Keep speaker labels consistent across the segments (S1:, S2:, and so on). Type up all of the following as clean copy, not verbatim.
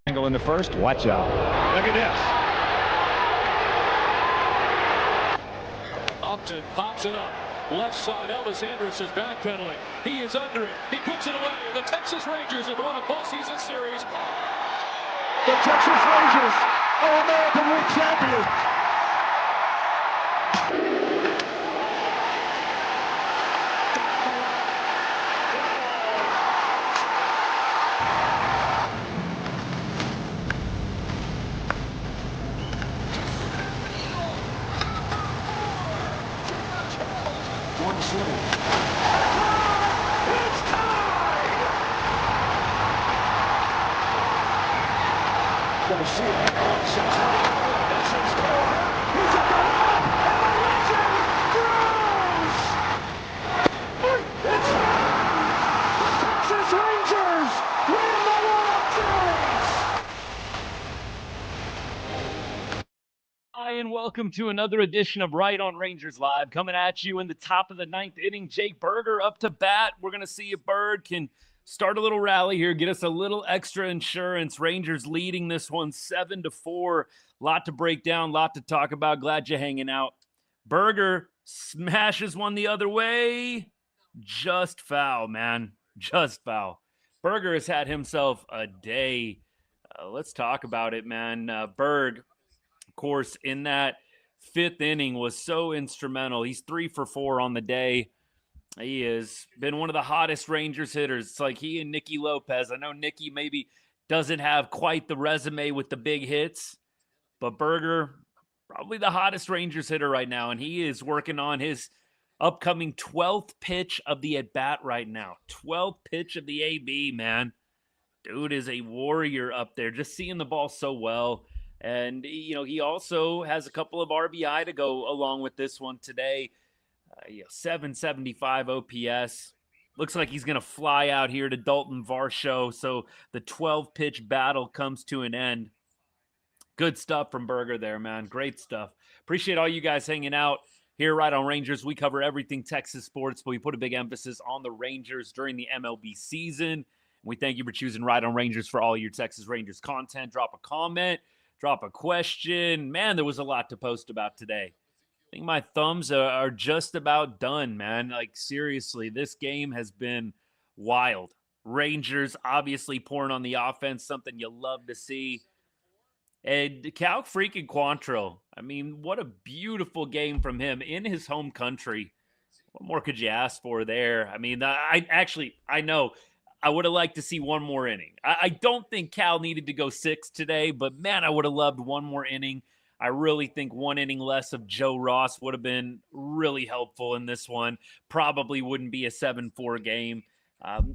S1: Angle in the first. Watch out.
S2: Look at this.
S3: Upton pops it up. Left side, Elvis Andrus is backpedaling. He is under it. He puts it away. The Texas Rangers have won a postseason series.
S2: The Texas Rangers are American League champions.
S4: And welcome to another edition of Right on Rangers Live, coming at you in the top of the ninth inning. Jake Burger up to bat. We're going to see if Bird can start a little rally here, get us a little extra insurance. Rangers leading this one 7-4. Lot to break down, lot to talk about. Glad you're hanging out. Burger smashes one the other way. Just foul, man. Just foul. Burger has had himself a day. Let's talk about it, man. Berg, of course, in that fifth inning was so instrumental. He's 3 for 4 on the day. He has been one of the hottest Rangers hitters. It's like he and Nicky Lopez. I know Nicky maybe doesn't have quite the resume with the big hits, but Burger, probably the hottest Rangers hitter right now, and he is working on his upcoming 12th pitch of the at-bat right now. 12th pitch of the AB, man. Dude is a warrior up there, just seeing the ball so well. And, you know, he also has a couple of RBI to go along with this one today. 775 OPS. Looks like he's going to fly out here to Dalton Varsho. So the 12-pitch battle comes to an end. Good stuff from Burger there, man. Great stuff. Appreciate all you guys hanging out here right on Rangers. We cover everything Texas sports, but we put a big emphasis on the Rangers during the MLB season. We thank you for choosing Right on Rangers for all your Texas Rangers content. Drop a comment. Drop a question. Man, there was a lot to post about today. I think my thumbs are just about done, man. Like, seriously, this game has been wild. Rangers obviously pouring on the offense, something you love to see. And Cal freaking Quantrill. I mean, what a beautiful game from him in his home country. What more could you ask for there? I mean, I know. I would have liked to see one more inning. I don't think Cal needed to go 6 today, but man, I would have loved one more inning. I really think one inning less of Joe Ross would have been really helpful in this one. Probably wouldn't be a 7-4 game.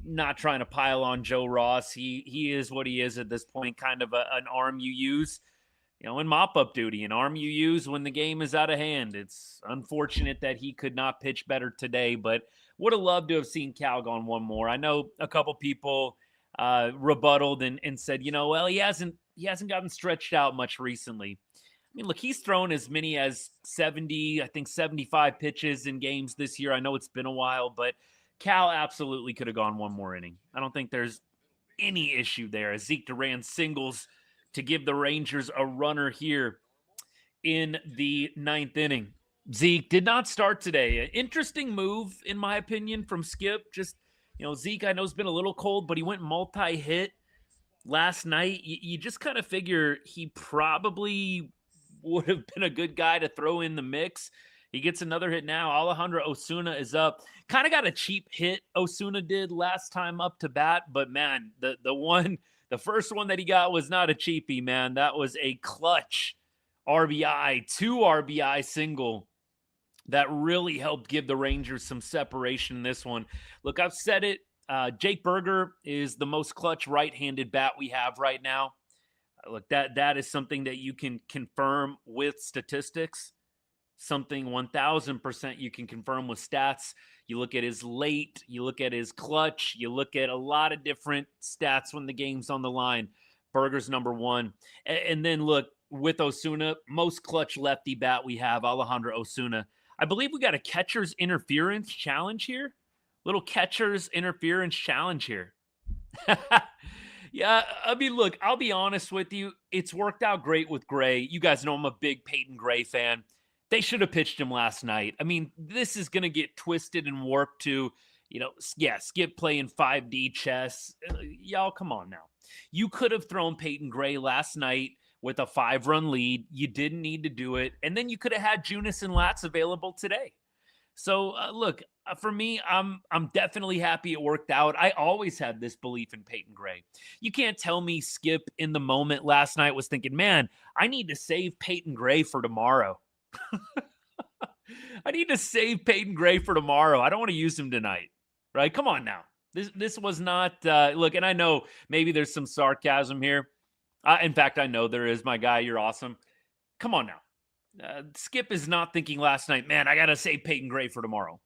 S4: Not trying to pile on Joe Ross. He is what he is at this point, kind of an arm you use, you know, in mop-up duty, an arm you use when the game is out of hand. It's unfortunate that he could not pitch better today, but would have loved to have seen Cal gone one more. I know a couple people rebutted and said, you know, well, he hasn't gotten stretched out much recently. I mean, look, he's thrown as many as 70, I think 75 pitches in games this year. I know it's been a while, but Cal absolutely could have gone one more inning. I don't think there's any issue there. As Zeke Duran singles to give the Rangers a runner here in the ninth inning. Zeke did not start today. An interesting move, in my opinion, from Skip. Just, you know, Zeke, I know, has been a little cold, but he went multi-hit last night. You just kind of figure he probably would have been a good guy to throw in the mix. He gets another hit now. Alejandro Osuna is up. Kind of got a cheap hit Osuna did last time up to bat, but man, the first one that he got was not a cheapie, man. That was a clutch RBI, 2 RBI single that really helped give the Rangers some separation in this one. Look, I've said it. Jake Burger is the most clutch right-handed bat we have right now. Look, that is something that you can confirm with statistics. Something 1,000% you can confirm with stats. You look at his late, you look at his clutch, you look at a lot of different stats when the game's on the line. Burger's number 1. And then look, with Osuna, most clutch lefty bat we have, Alejandro Osuna. I believe we got a catcher's interference challenge here. Little catcher's interference challenge here. Yeah, I mean, look, I'll be honest with you. It's worked out great with Gray. You guys know I'm a big Peyton Gray fan. They should have pitched him last night. I mean, this is going to get twisted and warped to, yeah, Skip playing 5D chess. Y'all, come on now. You could have thrown Peyton Gray last night with a 5-run lead. You didn't need to do it. And then you could have had Junis and Latz available today. So look, for me, I'm definitely happy it worked out. I always had this belief in Peyton Gray. You can't tell me Skip in the moment last night was thinking, man, I need to save Peyton Gray for tomorrow. I need to save Peyton Gray for tomorrow. I don't want to use him tonight. Right? Come on now. This was not look, and I know maybe there's some sarcasm here. In fact, I know there is. My guy, you're awesome. Come on now. Skip is not thinking last night, man, I got to save Peyton Gray for tomorrow.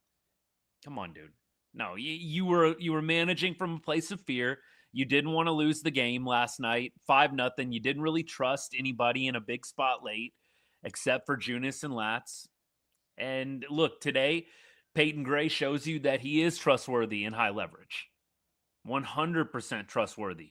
S4: Come on, dude. No, you were managing from a place of fear. You didn't want to lose the game last night, 5-0. You didn't really trust anybody in a big spot late, except for Junis and Latz. And look, today, Peyton Gray shows you that he is trustworthy in high leverage. 100% trustworthy.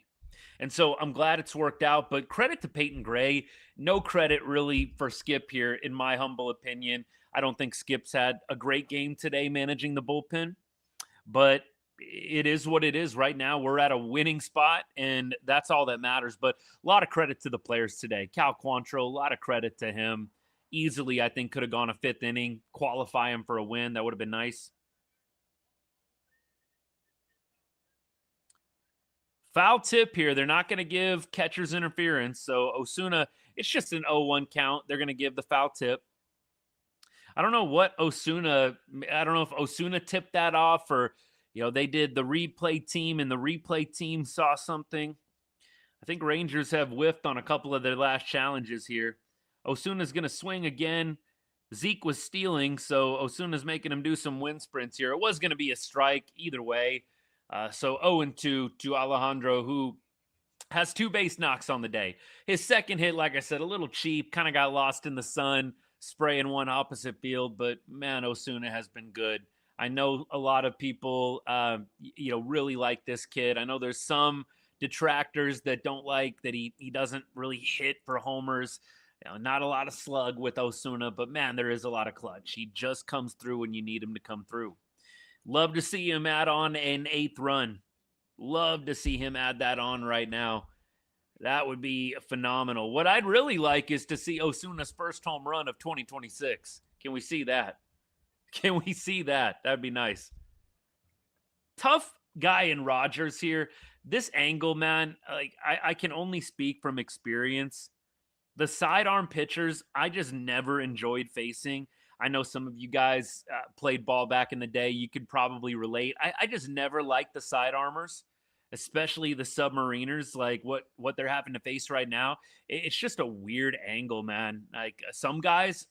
S4: And so I'm glad it's worked out, but credit to Peyton Gray. No credit really for Skip here, in my humble opinion. I don't think Skip's had a great game today managing the bullpen, but it is what it is right now. We're at a winning spot, and that's all that matters. But a lot of credit to the players today. Cal Quantrill, a lot of credit to him. Easily, I think, could have gone a 5th inning, qualify him for a win. That would have been nice. Foul tip here. They're not going to give catcher's interference. So Osuna, it's just an 0-1 count. They're going to give the foul tip. I don't know if Osuna tipped that off, or, they did the replay team and the replay team saw something. I think Rangers have whiffed on a couple of their last challenges here. Osuna's going to swing again. Zeke was stealing, so Osuna's making him do some wind sprints here. It was going to be a strike either way. So 0-2 to Alejandro, who has 2 base knocks on the day. His second hit, like I said, a little cheap, kind of got lost in the sun, spraying one opposite field. But, man, Osuna has been good. I know a lot of people, really like this kid. I know there's some detractors that don't like that he doesn't really hit for homers. Not a lot of slug with Osuna, but, man, there is a lot of clutch. He just comes through when you need him to come through. Love to see him add on an 8th run. Love to see him add that on right now. That would be phenomenal. What I'd really like is to see Osuna's first home run of 2026. Can we see that? Can we see that? That'd be nice. Tough guy in Rogers here. This angle, man, like I can only speak from experience. The sidearm pitchers, I just never enjoyed facing. I know some of you guys played ball back in the day. You could probably relate. I just never liked the sidearmers, especially the submariners, like what they're having to face right now. It's just a weird angle, man. Like some guys,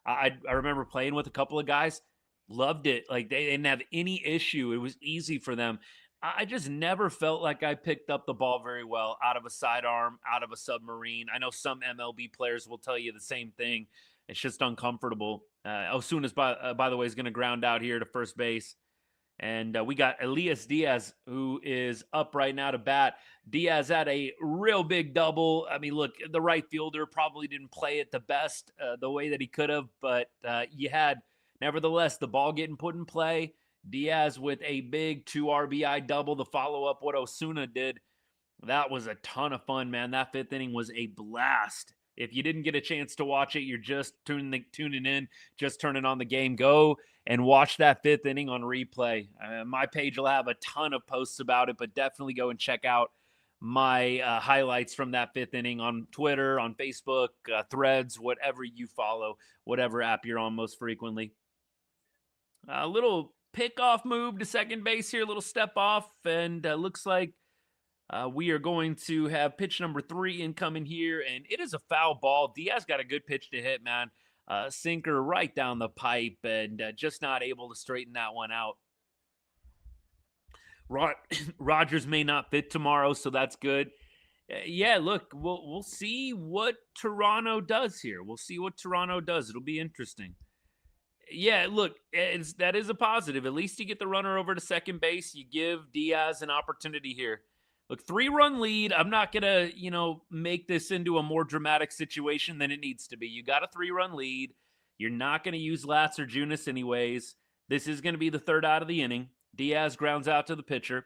S4: I remember playing with a couple of guys, loved it. Like they didn't have any issue. It was easy for them. I just never felt like I picked up the ball very well out of a sidearm, out of a submarine. I know some MLB players will tell you the same thing. It's just uncomfortable. Osuna's, by the way, is going to ground out here to first base. And we got Elias Díaz, who is up right now to bat. Díaz had a real big double. I mean, look, the right fielder probably didn't play it the best the way that he could have, but you had, nevertheless, the ball getting put in play. Díaz with a big 2 RBI double to follow up what Osuna did. That was a ton of fun, man. That 5th inning was a blast. If you didn't get a chance to watch it, you're just tuning in, just turning on the game. Go and watch that 5th inning on replay. My page will have a ton of posts about it, but definitely go and check out my highlights from that 5th inning on Twitter, on Facebook, Threads, whatever you follow, whatever app you're on most frequently. A little pickoff move to second base here, a little step off, and looks like we are going to have pitch number 3 incoming here, and it is a foul ball. Diaz got a good pitch to hit, man. Sinker right down the pipe, and just not able to straighten that one out. Rogers may not fit tomorrow, so that's good. Yeah, look, we'll see what Toronto does here. We'll see what Toronto does. It'll be interesting. Yeah, look, that is a positive. At least you get the runner over to second base. You give Diaz an opportunity here. Look, 3-run lead. I'm not going to, make this into a more dramatic situation than it needs to be. You got a 3-run lead. You're not going to use Latz or Junis anyways. This is going to be the third out of the inning. Diaz grounds out to the pitcher.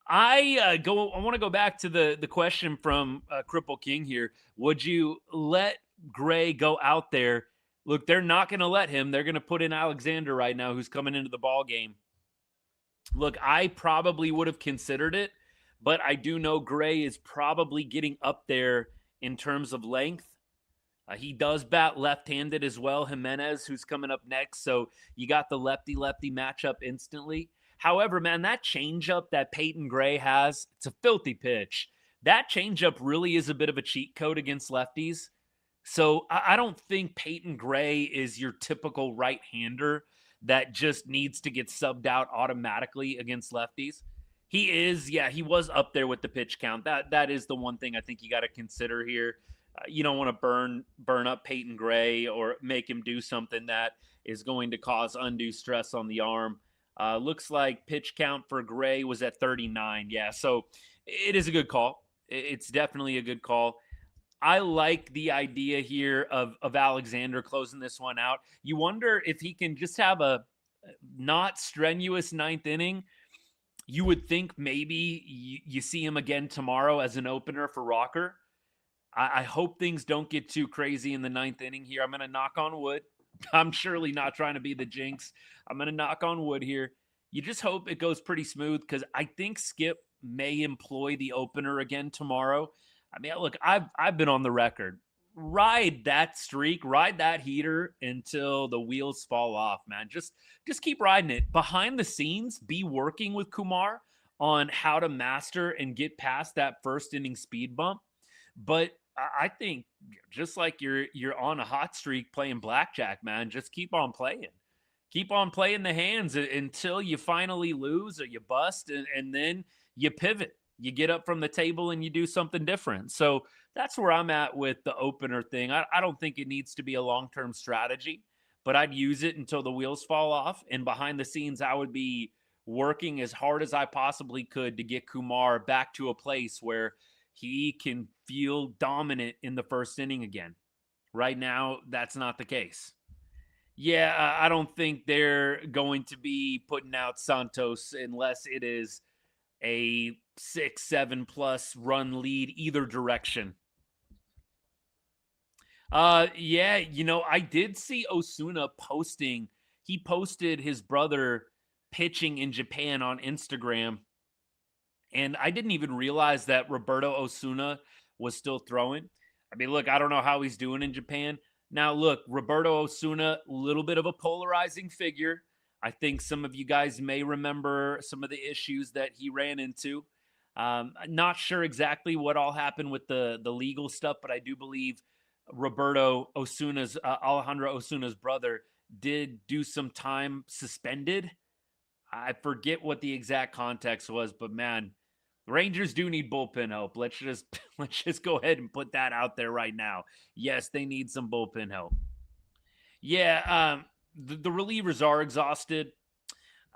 S4: I want to go back to the question from Cripple King here. Would you let Gray go out there? Look, they're not going to let him. They're going to put in Alexander right now, who's coming into the ball game. Look, I probably would have considered it, but I do know Gray is probably getting up there in terms of length. He does bat left-handed as well. Jimenez, who's coming up next, so you got the lefty-lefty matchup instantly. However, man, that changeup that Peyton Gray has, it's a filthy pitch. That changeup really is a bit of a cheat code against lefties. So I don't think Peyton Gray is your typical right-hander that just needs to get subbed out automatically against lefties. He was up there with the pitch count. That is the one thing I think you got to consider here. You don't want to burn up Peyton Gray or make him do something that is going to cause undue stress on the arm. Looks like pitch count for Gray was at 39. Yeah, so it is a good call. It's definitely a good call. I like the idea here of Alexander closing this one out. You wonder if he can just have a not strenuous ninth inning. You would think maybe you see him again tomorrow as an opener for Rocker. I hope things don't get too crazy in the ninth inning here. I'm going to knock on wood. I'm surely not trying to be the jinx. I'm going to knock on wood here. You just hope it goes pretty smooth because I think Skip may employ the opener again tomorrow. I mean, look, I've been on the record. Ride that streak, ride that heater until the wheels fall off, man. Just keep riding it. Behind the scenes, be working with Kumar on how to master and get past that first inning speed bump. But I think just like you're on a hot streak playing blackjack, man, just keep on playing. Keep on playing the hands until you finally lose or you bust, and then you pivot. You get up from the table and you do something different. So that's where I'm at with the opener thing. I don't think it needs to be a long-term strategy, but I'd use it until the wheels fall off. And behind the scenes, I would be working as hard as I possibly could to get Kumar back to a place where he can feel dominant in the first inning again. Right now, that's not the case. Yeah, I don't think they're going to be putting out Santos unless it is a 6-7+ run lead either direction. I did see Osuna posting. He posted his brother pitching in Japan on Instagram. And I didn't even realize that Roberto Osuna was still throwing. I mean, look, I don't know how he's doing in Japan. Now, look, Roberto Osuna, a little bit of a polarizing figure. I think some of you guys may remember some of the issues that he ran into. Not sure exactly what all happened with the legal stuff, but I do believe Alejandro Osuna's brother did do some time suspended. I forget what the exact context was, but man, Rangers do need bullpen help. Let's just go ahead and put that out there right now. Yes, they need some bullpen help. Yeah, the relievers are exhausted.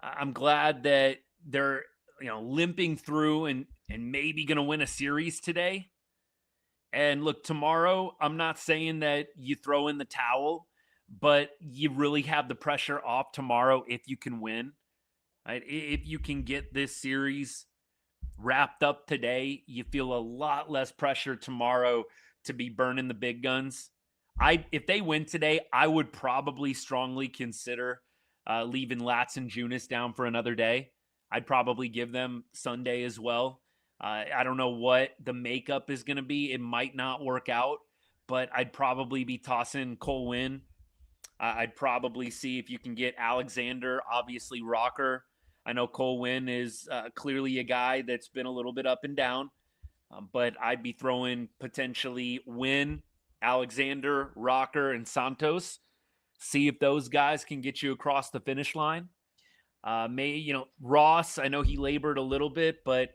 S4: I'm glad that they're limping through and maybe going to win a series today. And look, tomorrow, I'm not saying that you throw in the towel, but you really have the pressure off tomorrow if you can win. Right? If you can get this series wrapped up today, you feel a lot less pressure tomorrow to be burning the big guns. If they win today, I would probably strongly consider leaving Latz and Junis down for another day. I'd probably give them Sunday as well. I don't know what the makeup is going to be. It might not work out, but I'd probably be tossing Cole Winn. I'd probably see if you can get Alexander, obviously Rocker. I know Cole Winn is clearly a guy that's been a little bit up and down, but I'd be throwing potentially Winn, Alexander, Rocker, and Santos. See if those guys can get you across the finish line. Ross, I know he labored a little bit, but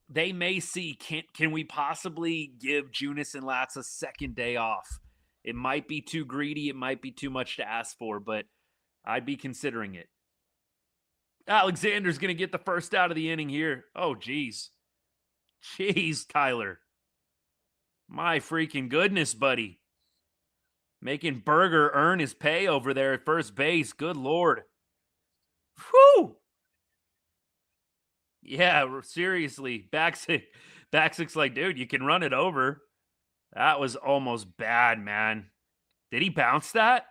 S4: they may see, can we possibly give Junis and Latz a second day off? It might be too greedy. It might be too much to ask for, but I'd be considering it. Alexander's going to get the first out of the inning here. Oh, geez. Jeez, Kyler. My freaking goodness, buddy. Making Berger earn his pay over there at first base. Good Lord. Whew. Yeah, seriously. Backstick's like, dude, you can run it over. That was almost bad, man. Did he bounce that?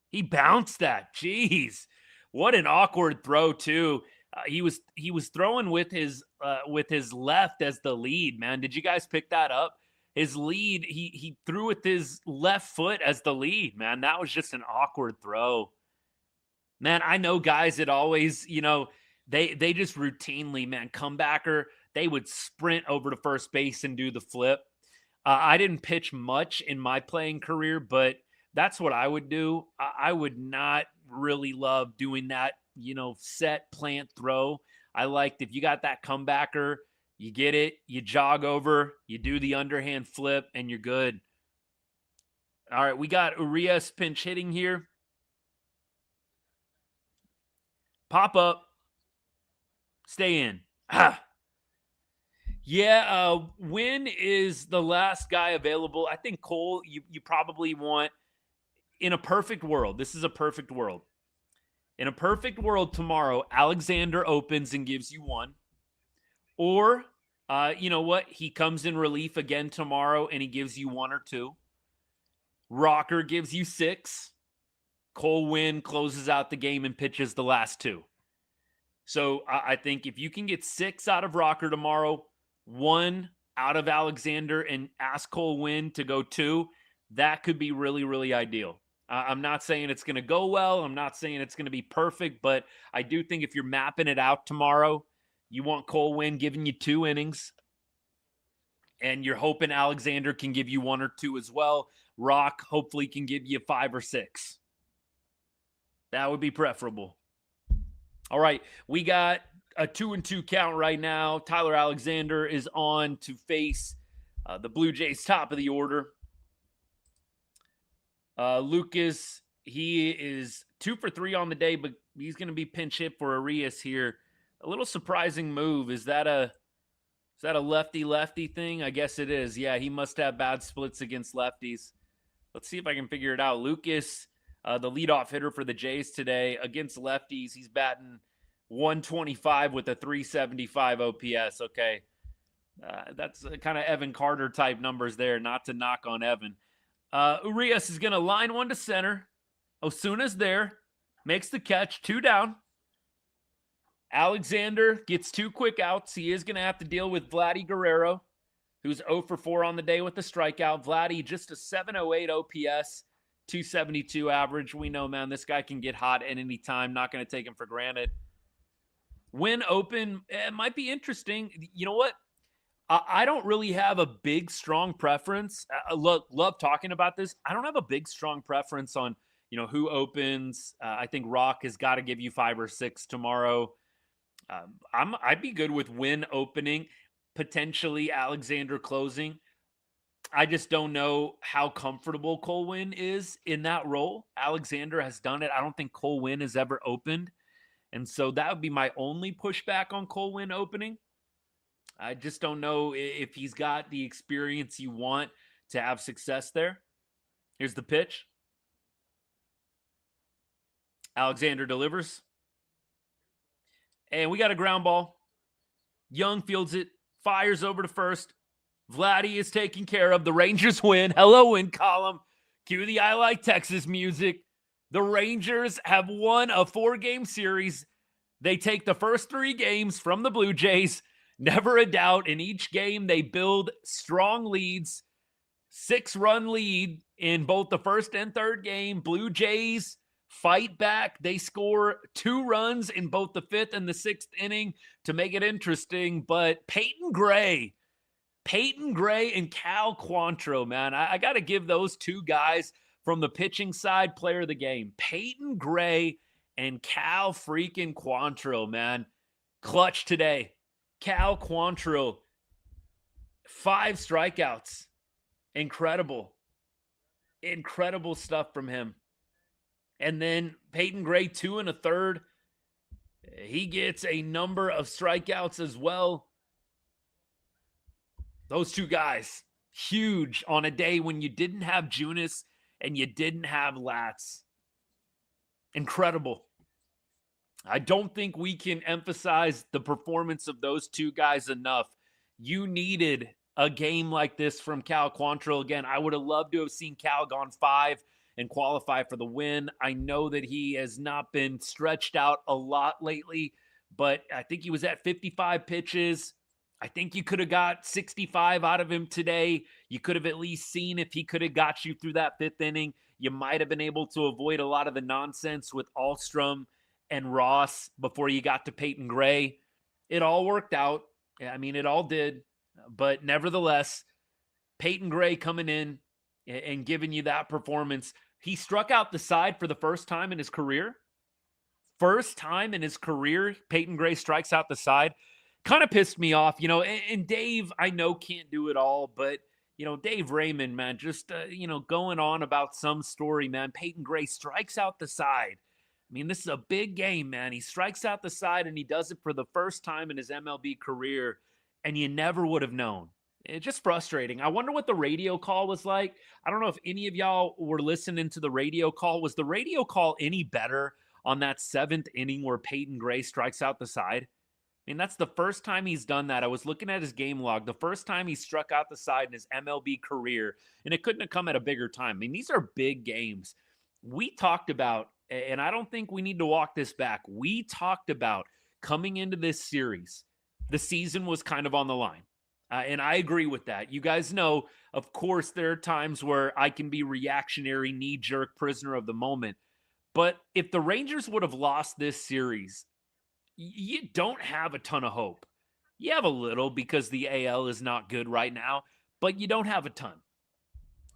S4: He bounced that. Jeez. What an awkward throw, too. He was throwing with his left as the lead, man. Did you guys pick that up? His lead, he threw with his left foot as the lead, man. That was just an awkward throw. Man, I know guys that always, they just routinely, man, comebacker, they would sprint over to first base and do the flip. I didn't pitch much in my playing career, but that's what I would do. I would not really love doing that, set plant throw. I liked if you got that comebacker, you get it, you jog over, you do the underhand flip, and you're good. All right, we got Urias pinch hitting here. Pop up. Stay in. Yeah, when is the last guy available? I think Cole, you probably want, in a perfect world, this is a perfect world. In a perfect world tomorrow, Alexander opens and gives you 1. Or, you know what? He comes in relief again tomorrow and he gives you 1 or 2. Rocker gives you 6. Cole Winn closes out the game and pitches the last 2. So I think if you can get 6 out of Rocker tomorrow, 1 out of Alexander, and ask Cole Winn to go 2, that could be really, really ideal. I'm not saying it's going to go well. I'm not saying it's going to be perfect, but I do think if you're mapping it out tomorrow, you want Cole Winn giving you 2 innings, and you're hoping Alexander can give you 1 or 2 as well. Rock hopefully can give you 5 or 6. That would be preferable. All right, we got a 2-2 count right now. Tyler Alexander is on to face the Blue Jays top of the order. Lucas, he is 2 for 3 on the day, but he's going to be pinch hit for Urias here. A little surprising move. Is that a lefty-lefty thing? I guess it is. Yeah, he must have bad splits against lefties. Let's see if I can figure it out. Lucas, the leadoff hitter for the Jays today, against lefties, he's batting 125 with a 375 OPS. Okay. That's kind of Evan Carter type numbers there, not to knock on Evan. Urias is going to line one to center. Osuna's there, makes the catch, 2 down. Alexander gets 2 quick outs. He is going to have to deal with Vladdy Guerrero, who's 0 for 4 on the day with the strikeout. Vladdy, just a 708 OPS, 272 average. We know, man, this guy can get hot at any time. Not going to take him for granted. When open, it might be interesting. You know what? I don't really have a big, strong preference. Love talking about this. I don't have a big, strong preference on, who opens. I think Rock has got to give you 5 or 6 tomorrow. I'd be good with Winn opening, potentially Alexander closing. I just don't know how comfortable Cole Winn is in that role. Alexander has done it. I don't think Cole Winn has ever opened. And so that would be my only pushback on Cole Winn opening. I just don't know if he's got the experience you want to have success there. Here's the pitch. Alexander delivers. And we got a ground ball. Young fields it, fires over to first. Vladdy is taken care of. The Rangers win. Hello, win column. Cue the I Like Texas music. The Rangers have won a 4-game series. They take the first 3 games from the Blue Jays. Never a doubt. In each game, they build strong leads. 6-run lead in both the first and third game. Blue Jays fight back. They score 2 runs in both the 5th and the 6th inning to make it interesting. But Peyton Gray and Cal Quantrill, man, I got to give those 2 guys from the pitching side player of the game. Peyton Gray and Cal freaking Quantrill, man. Clutch today. Cal Quantrill, 5 strikeouts. Incredible stuff from him. And then Peyton Gray, 2 1/3. He gets a number of strikeouts as well. Those two guys, huge on a day when you didn't have Junis and you didn't have Latz. Incredible. I don't think we can emphasize the performance of those two guys enough. You needed a game like this from Cal Quantrill. Again, I would have loved to have seen Cal gone 5 and qualify for the win. I know that he has not been stretched out a lot lately, but I think he was at 55 pitches. I think you could have got 65 out of him today. You could have at least seen if he could have got you through that 5th inning. You might have been able to avoid a lot of the nonsense with Alstrom and Ross before you got to Peyton Gray. It all worked out. I mean, it all did. But nevertheless, Peyton Gray coming in and giving you that performance. He struck out the side for the first time in his career. First time in his career, Peyton Gray strikes out the side. Kind of pissed me off, and Dave, I know, can't do it all, but, Dave Raymond, man, just, going on about some story, man. Peyton Gray strikes out the side. I mean, this is a big game, man. He strikes out the side, and he does it for the first time in his MLB career, and you never would have known. It's just frustrating. I wonder what the radio call was like. I don't know if any of y'all were listening to the radio call. Was the radio call any better on that 7th inning where Peyton Gray strikes out the side? I mean, that's the first time he's done that. I was looking at his game log. The first time he struck out the side in his MLB career, and it couldn't have come at a bigger time. I mean, these are big games. We talked about, and I don't think we need to walk this back, we talked about coming into this series, the season was kind of on the line. And I agree with that. You guys know, of course, there are times where I can be reactionary, knee-jerk, prisoner of the moment. But if the Rangers would have lost this series, you don't have a ton of hope. You have a little because the AL is not good right now, but you don't have a ton.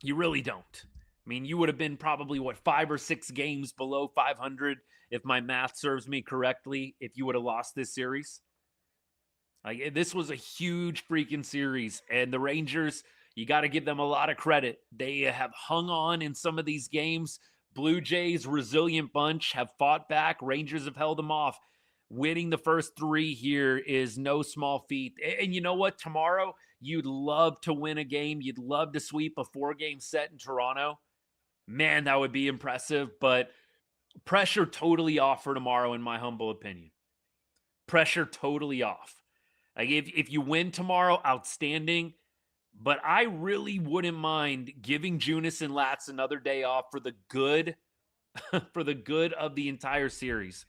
S4: You really don't. I mean, you would have been probably, 5 or 6 games below 500 if my math serves me correctly, if you would have lost this series. This was a huge freaking series, and the Rangers, you got to give them a lot of credit. They have hung on in some of these games. Blue Jays, resilient bunch, have fought back. Rangers have held them off. Winning the first 3 here is no small feat. And you know what? Tomorrow, you'd love to win a game. You'd love to sweep a 4-game set in Toronto. Man, that would be impressive. But pressure totally off for tomorrow, in my humble opinion. Pressure totally off. Like if you win tomorrow, outstanding. But I really wouldn't mind giving Junis and Latz another day off for the good, for the good of the entire series.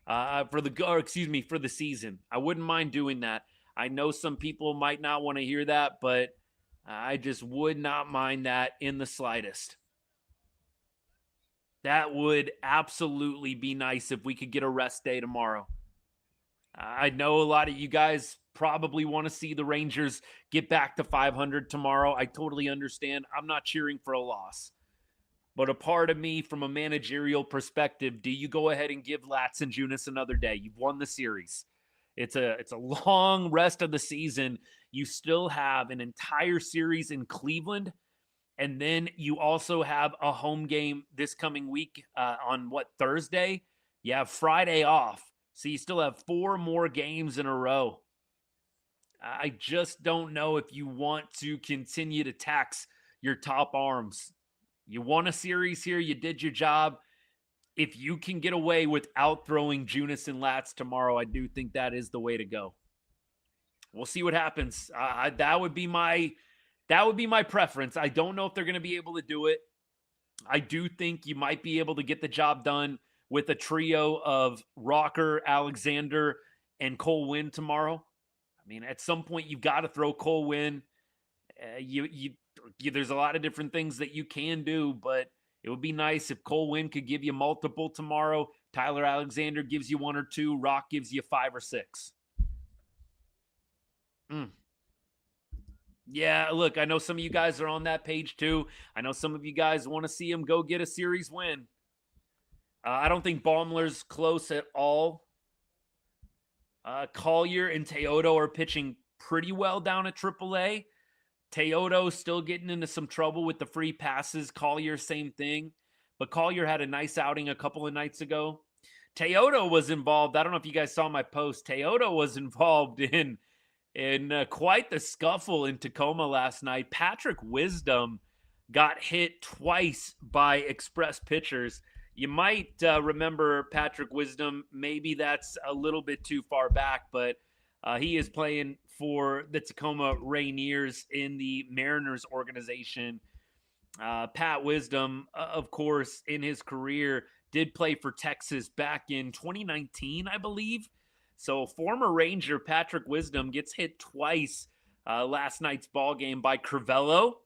S4: For the season. I wouldn't mind doing that. I know some people might not want to hear that, but I just would not mind that in the slightest. That would absolutely be nice if we could get a rest day tomorrow. I know a lot of you guys probably want to see the Rangers get back to 500 tomorrow. I totally understand. I'm not cheering for a loss. But a part of me, from a managerial perspective, do you go ahead and give Latz and Junis another day? You've won the series. It's a long rest of the season. You still have an entire series in Cleveland, and then you also have a home game this coming week on Thursday? You have Friday off, so you still have 4 more games in a row. I just don't know if you want to continue to tax your top arms. You won a series here. You did your job. If you can get away without throwing Junis and Latz tomorrow, I do think that is the way to go. We'll see what happens. That would be my preference. I don't know if they're going to be able to do it. I do think you might be able to get the job done with a trio of Rocker, Alexander, and Cole Winn tomorrow. I mean, at some point, you've got to throw Cole Winn. There's a lot of different things that you can do, but it would be nice if Cole Winn could give you multiple tomorrow. Tyler Alexander gives you 1 or 2. Rock gives you 5 or 6. Yeah, look, I know some of you guys are on that page too. I know some of you guys want to see him go get a series win. I don't think Baumler's close at all. Collier and Teodo are pitching pretty well down at AAA. Teodo still getting into some trouble with the free passes. Collier, same thing. But Collier had a nice outing a couple of nights ago. Teodo was involved. I don't know if you guys saw my post. Teodo was involved in quite the scuffle in Tacoma last night. Patrick Wisdom got hit twice by express pitchers. You might remember Patrick Wisdom. Maybe that's a little bit too far back, but he is playing for the Tacoma Rainiers in the Mariners organization. Pat Wisdom, of course, in his career, did play for Texas back in 2019, I believe. So former Ranger Patrick Wisdom gets hit twice last night's ball game by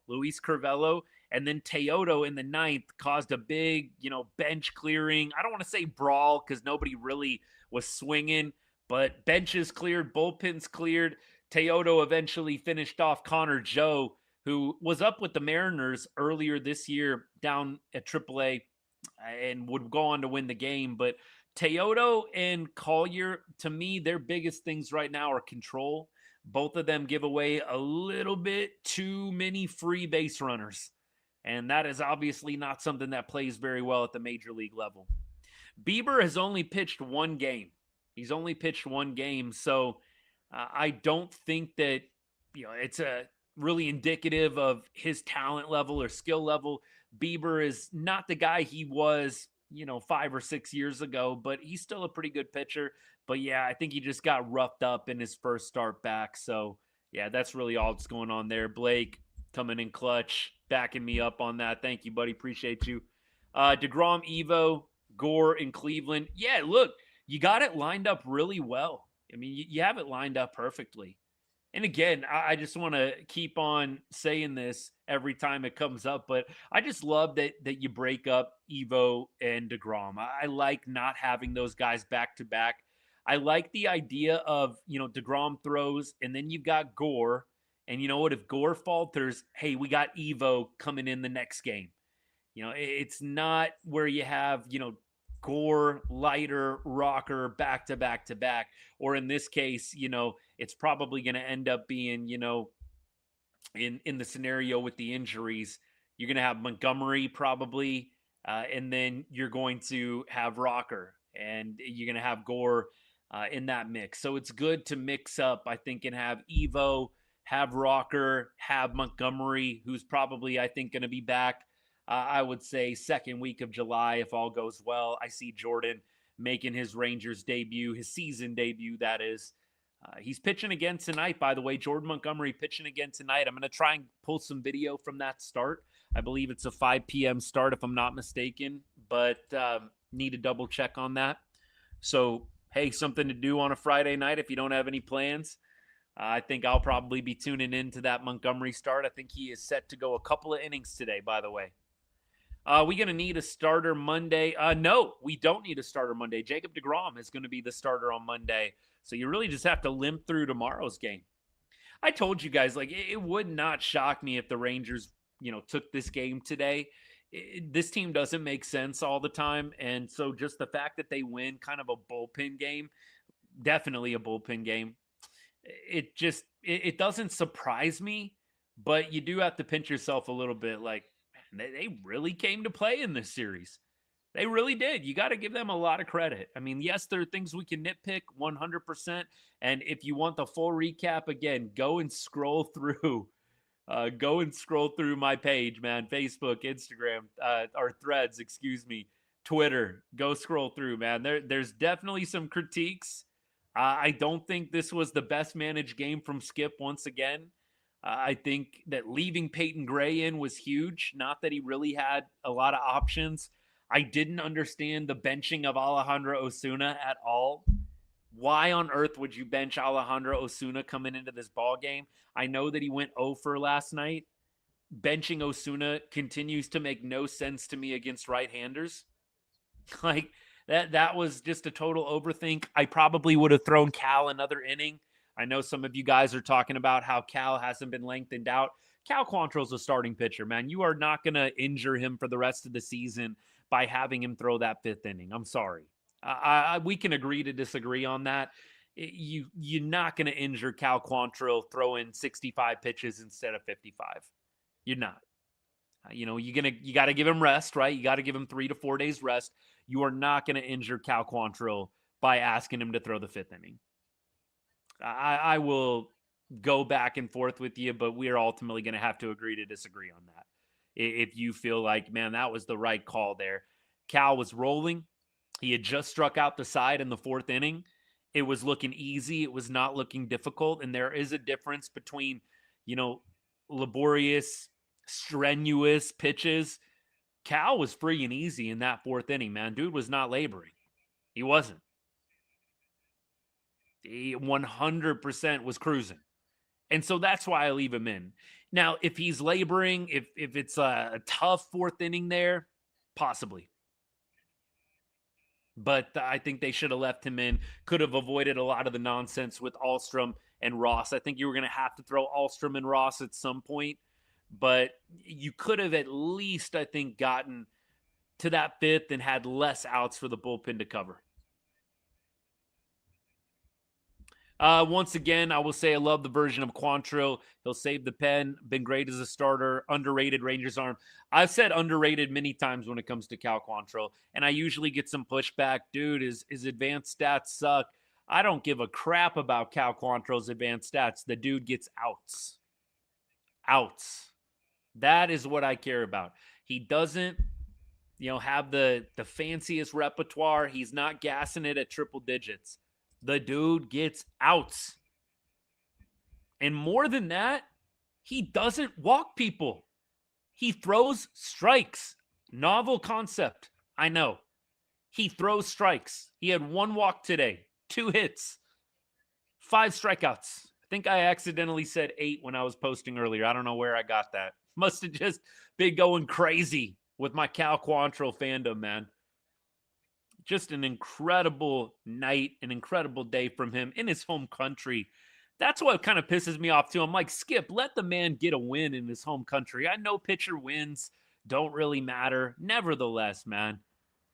S4: Luis Crivello, and then Teodo in the ninth caused a big, bench clearing. I don't want to say brawl because nobody really was swinging, but benches cleared, bullpens cleared. Teodo eventually finished off Connor Joe, who was up with the Mariners earlier this year down at AAA and would go on to win the game. But Teodo and Collier, to me, their biggest things right now are control. Both of them give away a little bit too many free base runners. And that is obviously not something that plays very well at the major league level. Bieber has only pitched one game. He's only pitched one game. So I don't think that, it's a really indicative of his talent level or skill level. Bieber is not the guy he was, 5 or 6 years ago, but he's still a pretty good pitcher. But yeah, I think he just got roughed up in his first start back. So yeah, that's really all that's going on there. Blake coming in clutch, backing me up on that. Thank you, buddy. Appreciate you. DeGrom, Evo, Gore in Cleveland. Yeah, look, you got it lined up really well. I mean, you have it lined up perfectly. And again, I just want to keep on saying this every time it comes up, but I just love that you break up Evo and DeGrom. I like not having those guys back to back. I like the idea of, DeGrom throws, and then you've got Gore. And you know what? If Gore falters, hey, we got Evo coming in the next game. It's not where you have, Gore, Leiter, Rocker back to back to back. Or in this case, it's probably going to end up being, in the scenario with the injuries, you're going to have Montgomery probably, and then you're going to have Rocker, and you're going to have Gore in that mix. So it's good to mix up, I think, and have Evo, have Rocker, have Montgomery, who's probably, I think, going to be back. I would say second week of July, if all goes well. I see Jordan making his Rangers debut, his season debut, that is. He's pitching again tonight, by the way. Jordan Montgomery pitching again tonight. I'm going to try and pull some video from that start. I believe it's a 5 p.m. start, if I'm not mistaken, but need to double check on that. So, hey, something to do on a Friday night if you don't have any plans. I think I'll probably be tuning into that Montgomery start. I think he is set to go a couple of innings today, by the way. We going to need a starter Monday? No, we don't need a starter Monday. Jacob deGrom is going to be the starter on Monday. So you really just have to limp through tomorrow's game. I told you guys, it would not shock me if the Rangers, took this game today. This team doesn't make sense all the time. And so just the fact that they win kind of a bullpen game, definitely a bullpen game, it doesn't surprise me, but you do have to pinch yourself a little bit they really came to play in this series. They really did. You got to give them a lot of credit. I mean, yes, there are things we can nitpick 100%. And if you want the full recap, again, go and scroll through my page, man. Facebook, Instagram, or Threads, Twitter. Go scroll through, man. There's definitely some critiques. I don't think this was the best managed game from Skip once again. I think that leaving Peyton Gray in was huge. Not that he really had a lot of options. I didn't understand the benching of Alejandro Osuna at all. Why on earth would you bench Alejandro Osuna coming into this ball game? I know that he went 0 for last night. Benching Osuna continues to make no sense to me against right-handers. That was just a total overthink. I probably would have thrown Cal another inning. I know some of you guys are talking about how Cal hasn't been lengthened out. Cal Quantrill's a starting pitcher, man. You are not going to injure him for the rest of the season by having him throw that 5th inning. I'm sorry. We can agree to disagree on that. You're not going to injure Cal Quantrill throwing 65 pitches instead of 55. You're not. You got to give him rest, right? You got to give him 3 to 4 days rest. You are not going to injure Cal Quantrill by asking him to throw the 5th inning. I will go back and forth with you, but we are ultimately going to have to agree to disagree on that. If you feel like, man, that was the right call there. Cal was rolling. He had just struck out the side in the 4th inning. It was looking easy. It was not looking difficult. And there is a difference between, laborious, strenuous pitches. Cal was free and easy in that 4th inning, man. Dude was not laboring. He wasn't. He 100% was cruising. And so that's why I leave him in. Now, if he's laboring, if it's a tough 4th inning there, possibly. But I think they should have left him in. Could have avoided a lot of the nonsense with Alstrom and Ross. I think you were going to have to throw Alstrom and Ross at some point. But you could have at least, I think, gotten to that 5th and had less outs for the bullpen to cover. Once again, I will say I love the version of Quantrill. He'll save the pen. Been great as a starter. Underrated Rangers arm. I've said underrated many times when it comes to Cal Quantrill, and I usually get some pushback. Dude, his advanced stats suck. I don't give a crap about Cal Quantrill's advanced stats. The dude gets outs. Outs. That is what I care about. He doesn't, have the fanciest repertoire. He's not gassing it at triple digits. The dude gets outs. And more than that, he doesn't walk people. He throws strikes. Novel concept. I know. He throws strikes. He had 1 walk today, 2 hits, 5 strikeouts. I think I accidentally said 8 when I was posting earlier. I don't know where I got that. Must have just been going crazy with my Cal Quantrill fandom, man. Just an incredible night, an incredible day from him in his home country. That's what kind of pisses me off, too. I'm like, Skip, let the man get a win in his home country. I know pitcher wins don't really matter. Nevertheless, man,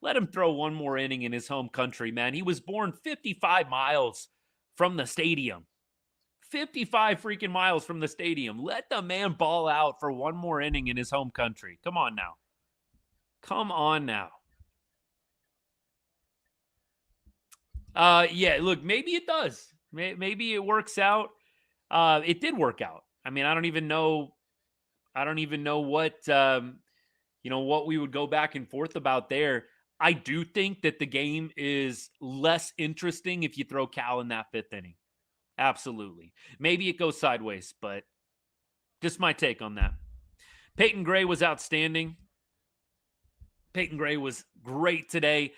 S4: let him throw 1 more inning in his home country, man. He was born 55 miles from the stadium. 55 freaking miles from the stadium. Let the man ball out for 1 more inning in his home country. Come on now. Come on now. Yeah, look, maybe it does. Maybe it works out. It did work out. I mean, I don't even know what, what we would go back and forth about there. I do think that the game is less interesting if you throw Cal in that 5th inning. Absolutely. Maybe it goes sideways, but just my take on that. Peyton Gray was outstanding. Peyton Gray was great today.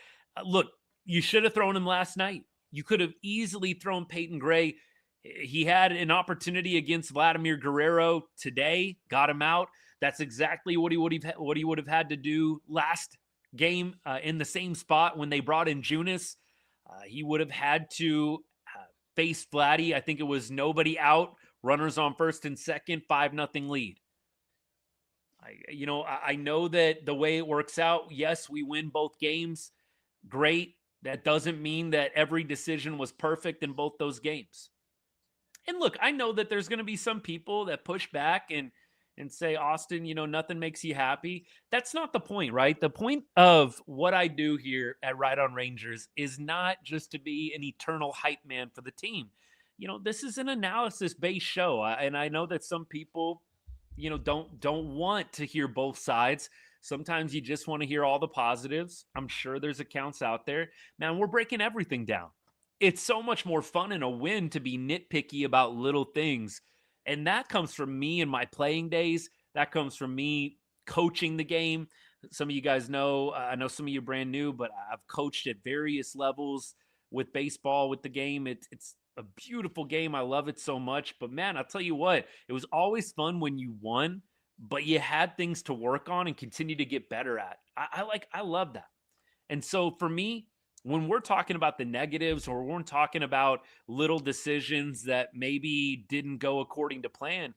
S4: Look, you should have thrown him last night. You could have easily thrown Peyton Gray. He had an opportunity against Vladimir Guerrero today, got him out. That's exactly what he would have had to do last game in the same spot when they brought in Junis. He would have had to face Vladdy. I think it was nobody out, runners on first and second, 5-0 lead. I know that the way it works out, yes, we win both games. Great. That doesn't mean that every decision was perfect in both those games. And look, I know that there's going to be some people that push back and say, Austin, nothing makes you happy. That's not the point, right? The point of what I do here at Right On Rangers is not just to be an eternal hype man for the team. This is an analysis-based show. And I know that some people, don't want to hear both sides. Sometimes you just want to hear all the positives. I'm sure there's accounts out there. Man, we're breaking everything down. It's so much more fun in a win to be nitpicky about little things. And that comes from me in my playing days. That comes from me coaching the game. Some of you guys know, I know some of you are brand new, but I've coached at various levels with baseball, with the game. It's a beautiful game. I love it so much. But man, I'll tell you what, it was always fun when you won, but you had things to work on and continue to get better at. I love that. And so for me, when we're talking about the negatives or we're talking about little decisions that maybe didn't go according to plan,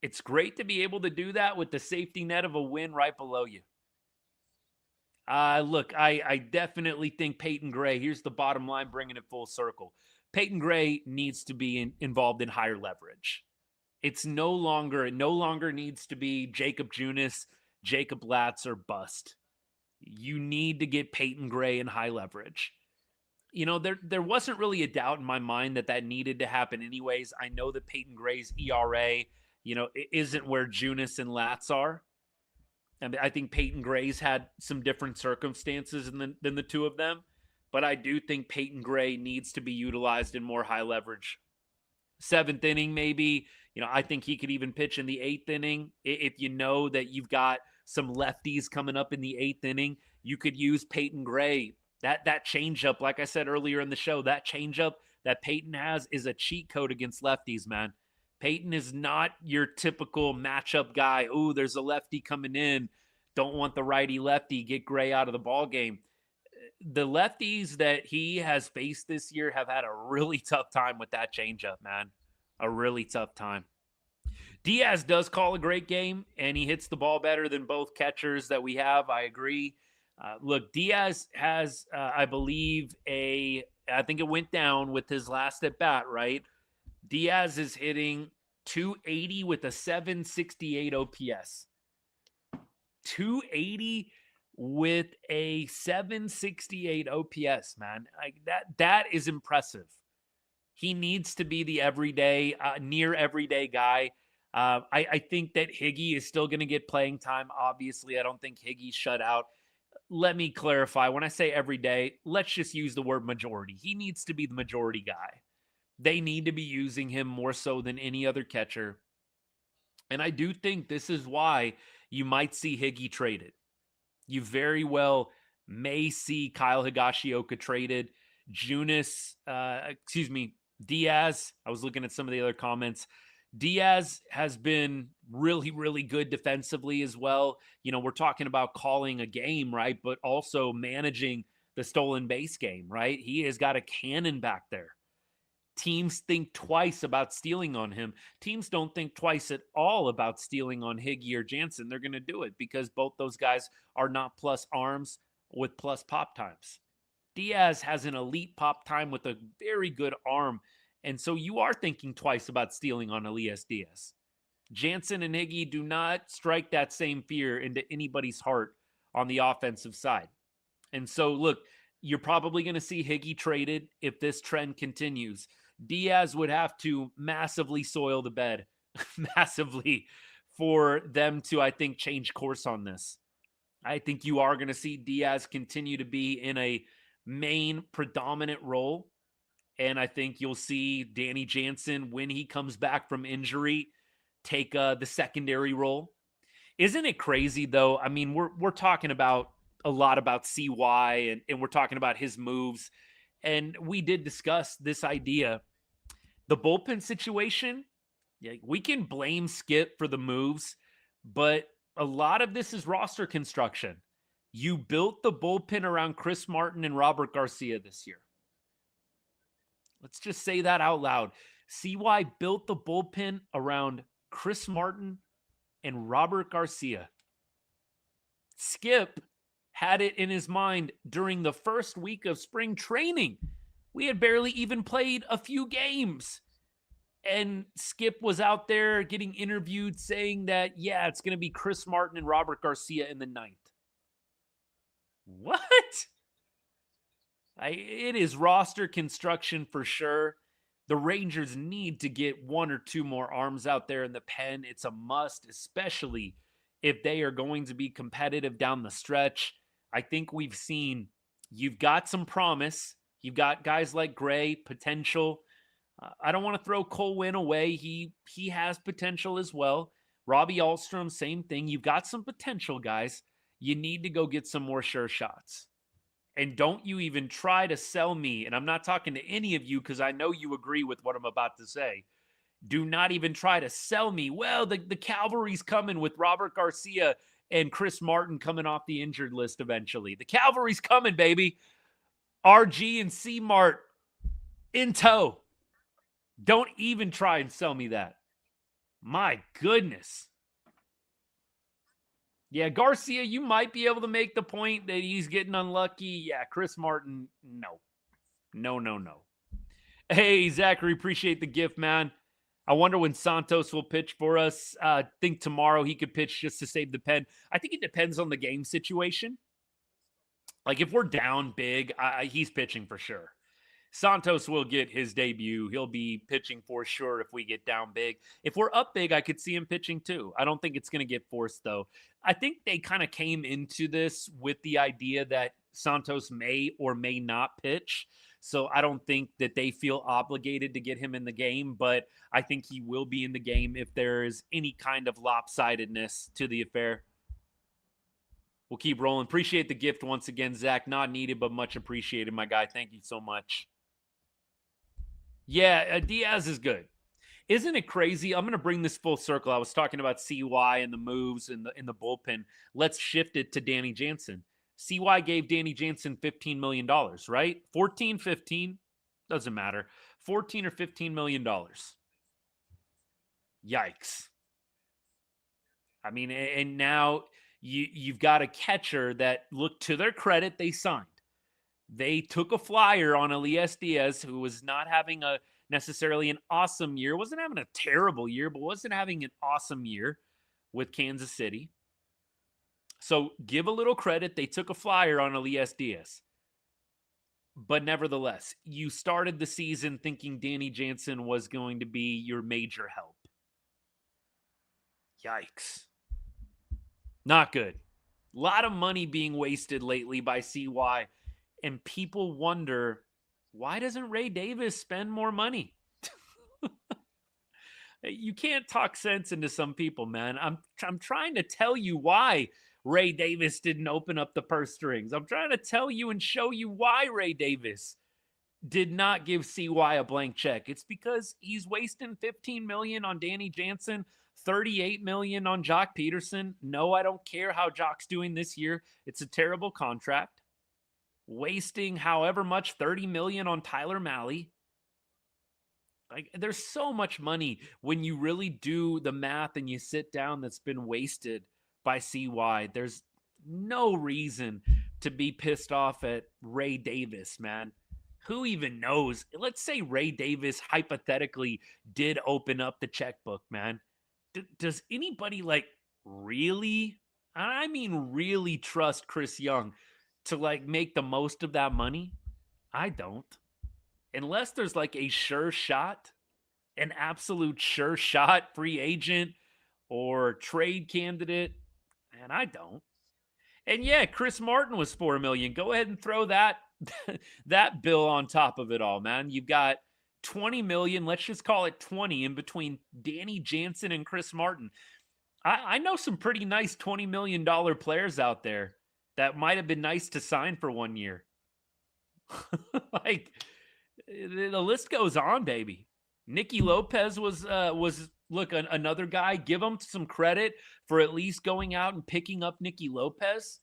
S4: it's great to be able to do that with the safety net of a win right below you. Look, I definitely think Peyton Gray, here's the bottom line, bringing it full circle. Peyton Gray needs to be involved in higher leverage. It no longer needs to be Jacob Junis, Jacob Latz, or bust. you need to get Peyton Gray in high leverage. You know, there wasn't really a doubt in my mind that needed to happen anyways. I know that Peyton Gray's ERA, you know, isn't where Junis and Latz are. And I think Peyton Gray's had some different circumstances than the two of them. But I do think Peyton Gray needs to be utilized in more high leverage. 7th inning, maybe. You know, I think he could even pitch in the 8th inning. If you know that you've got some lefties coming up in the 8th inning, you could use Peyton Gray. That changeup, like I said earlier in the show, that changeup that Peyton has is a cheat code against lefties, man. Peyton is not your typical matchup guy. Oh, there's a lefty coming in. Don't want the righty-lefty. Get Gray out of the ball game. The lefties that he has faced this year have had a really tough time with that changeup, man. A really tough time. Diaz does call a great game, and he hits the ball better than both catchers that we have. I agree. Look, Diaz has, I believe, I think it went down with his last at bat, right? Diaz is hitting 280 with a 768 OPS. 280 with a 768 OPS, man. Like that is impressive. He needs to be the everyday, near everyday guy. I think that Higgy is still going to get playing time. Obviously, I don't think Higgy's shut out. Let me clarify. When I say every day, let's just use the word majority. He needs to be the majority guy. They need to be using him more so than any other catcher. And I do think this is why you might see Higgy traded. You very well may see Kyle Higashioka traded. Diaz. I was looking at some of the other comments. Diaz has been really, really good defensively as well. You know, we're talking about calling a game, right? But also managing the stolen base game, right? He has got a cannon back there. Teams think twice about stealing on him. Teams don't think twice at all about stealing on Higgy or Jansen. They're going to do it because both those guys are not plus arms with plus pop times. Diaz has an elite pop time with a very good arm. And so you are thinking twice about stealing on Elias Díaz. Jansen and Higgy do not strike that same fear into anybody's heart on the offensive side. And so, look, you're probably going to see Higgy traded if this trend continues. Diaz would have to massively soil the bed, massively, for them to, I think, change course on this. I think you are going to see Diaz continue to be in a main predominant role. And I think you'll see Danny Jansen, when he comes back from injury, take the secondary role. Isn't it crazy, though? I mean, we're talking about a lot about CY and we're talking about his moves. And we did discuss this idea. The bullpen situation, yeah, we can blame Skip for the moves, but a lot of this is roster construction. You built the bullpen around Chris Martin and Robert Garcia this year. Let's just say that out loud. CY built the bullpen around Chris Martin and Robert Garcia. Skip had it in his mind during the first week of spring training. We had barely even played a few games. And Skip was out there getting interviewed saying that, yeah, it's going to be Chris Martin and Robert Garcia in the 9th. What? It is roster construction for sure. The Rangers need to get 1 or 2 more arms out there in the pen. It's a must, especially if they are going to be competitive down the stretch. I think we've seen you've got some promise. You've got guys like Gray, potential. I don't want to throw Cole Winn away. He has potential as well. Robbie Alstrom, same thing. You've got some potential, guys. You need to go get some more sure shots. And don't you even try to sell me, and I'm not talking to any of you because I know you agree with what I'm about to say. Do not even try to sell me, well, the cavalry's coming with Robert Garcia and Chris Martin coming off the injured list eventually. The cavalry's coming, baby. RG and C-Mart in tow. Don't even try and sell me that. My goodness. Yeah, Garcia, you might be able to make the point that he's getting unlucky. Yeah, Chris Martin, no. No. Hey, Zachary, appreciate the gift, man. I wonder when Santos will pitch for us. I think tomorrow he could pitch just to save the pen. I think it depends on the game situation. Like if we're down big, he's pitching for sure. Santos will get his debut. He'll be pitching for sure if we get down big. If we're up big, I could see him pitching too. I don't think it's going to get forced though. I think they kind of came into this with the idea that Santos may or may not pitch. So I don't think that they feel obligated to get him in the game, but I think he will be in the game if there is any kind of lopsidedness to the affair. We'll keep rolling. Appreciate the gift once again, Zach. Not needed, but much appreciated, my guy. Thank you so much. Yeah, Diaz is good. Isn't it crazy? I'm going to bring this full circle. I was talking about CY and the moves in the bullpen. Let's shift it to Danny Jansen. CY gave Danny Jansen $15 million, right? 14, 15, doesn't matter. 14 or $15 million. Yikes. I mean, and now you've got a catcher that, look, to their credit, they signed. They took a flyer on Elias Díaz, who was not having necessarily an awesome year. Wasn't having a terrible year, but wasn't having an awesome year with Kansas City. So give a little credit. They took a flyer on Elias Díaz. But nevertheless, you started the season thinking Danny Jansen was going to be your major help. Yikes. Not good. A lot of money being wasted lately by CY. And people wonder, why doesn't Ray Davis spend more money? You can't talk sense into some people, man. I'm trying to tell you why Ray Davis didn't open up the purse strings. I'm trying to tell you and show you why Ray Davis did not give CY a blank check. It's because he's wasting $15 million on Danny Jansen, $38 million on Jock Peterson. No, I don't care how Jock's doing this year. It's a terrible contract. Wasting however much, $30 million on Tyler Mahle. Like, there's so much money when you really do the math and you sit down that's been wasted by CY. There's no reason to be pissed off at Ray Davis, man. Who even knows? Let's say Ray Davis hypothetically did open up the checkbook, man. Does anybody really, I mean really trust Chris Young to make the most of that money? I don't. Unless there's a sure shot, an absolute sure shot free agent or trade candidate, and I don't. And yeah, Chris Martin was $4 million. Go ahead and throw that that bill on top of it all, man. You've got $20 million, let's just call it 20, in between Danny Jansen and Chris Martin. I know some pretty nice $20 million players out there that might have been nice to sign for 1 year. The list goes on, baby. Nicky Lopez was look, another guy. Give him some credit for at least going out and picking up Nicky Lopez.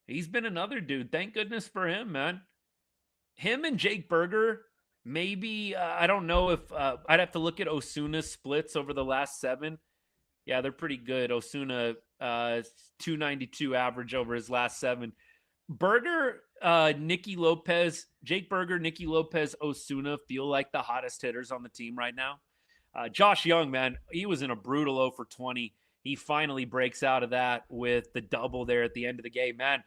S4: He's been another dude. Thank goodness for him, man. Him and Jake Berger, maybe, I don't know if, I'd have to look at Osuna's splits over the last 7. Yeah, they're pretty good. Osuna, 292 average over his last 7. Berger, Nicky Lopez, Jake Berger, Nicky Lopez, Osuna feel like the hottest hitters on the team right now. Josh Young, man, he was in a brutal 0 for 20. He finally breaks out of that with the double there at the end of the game. Man,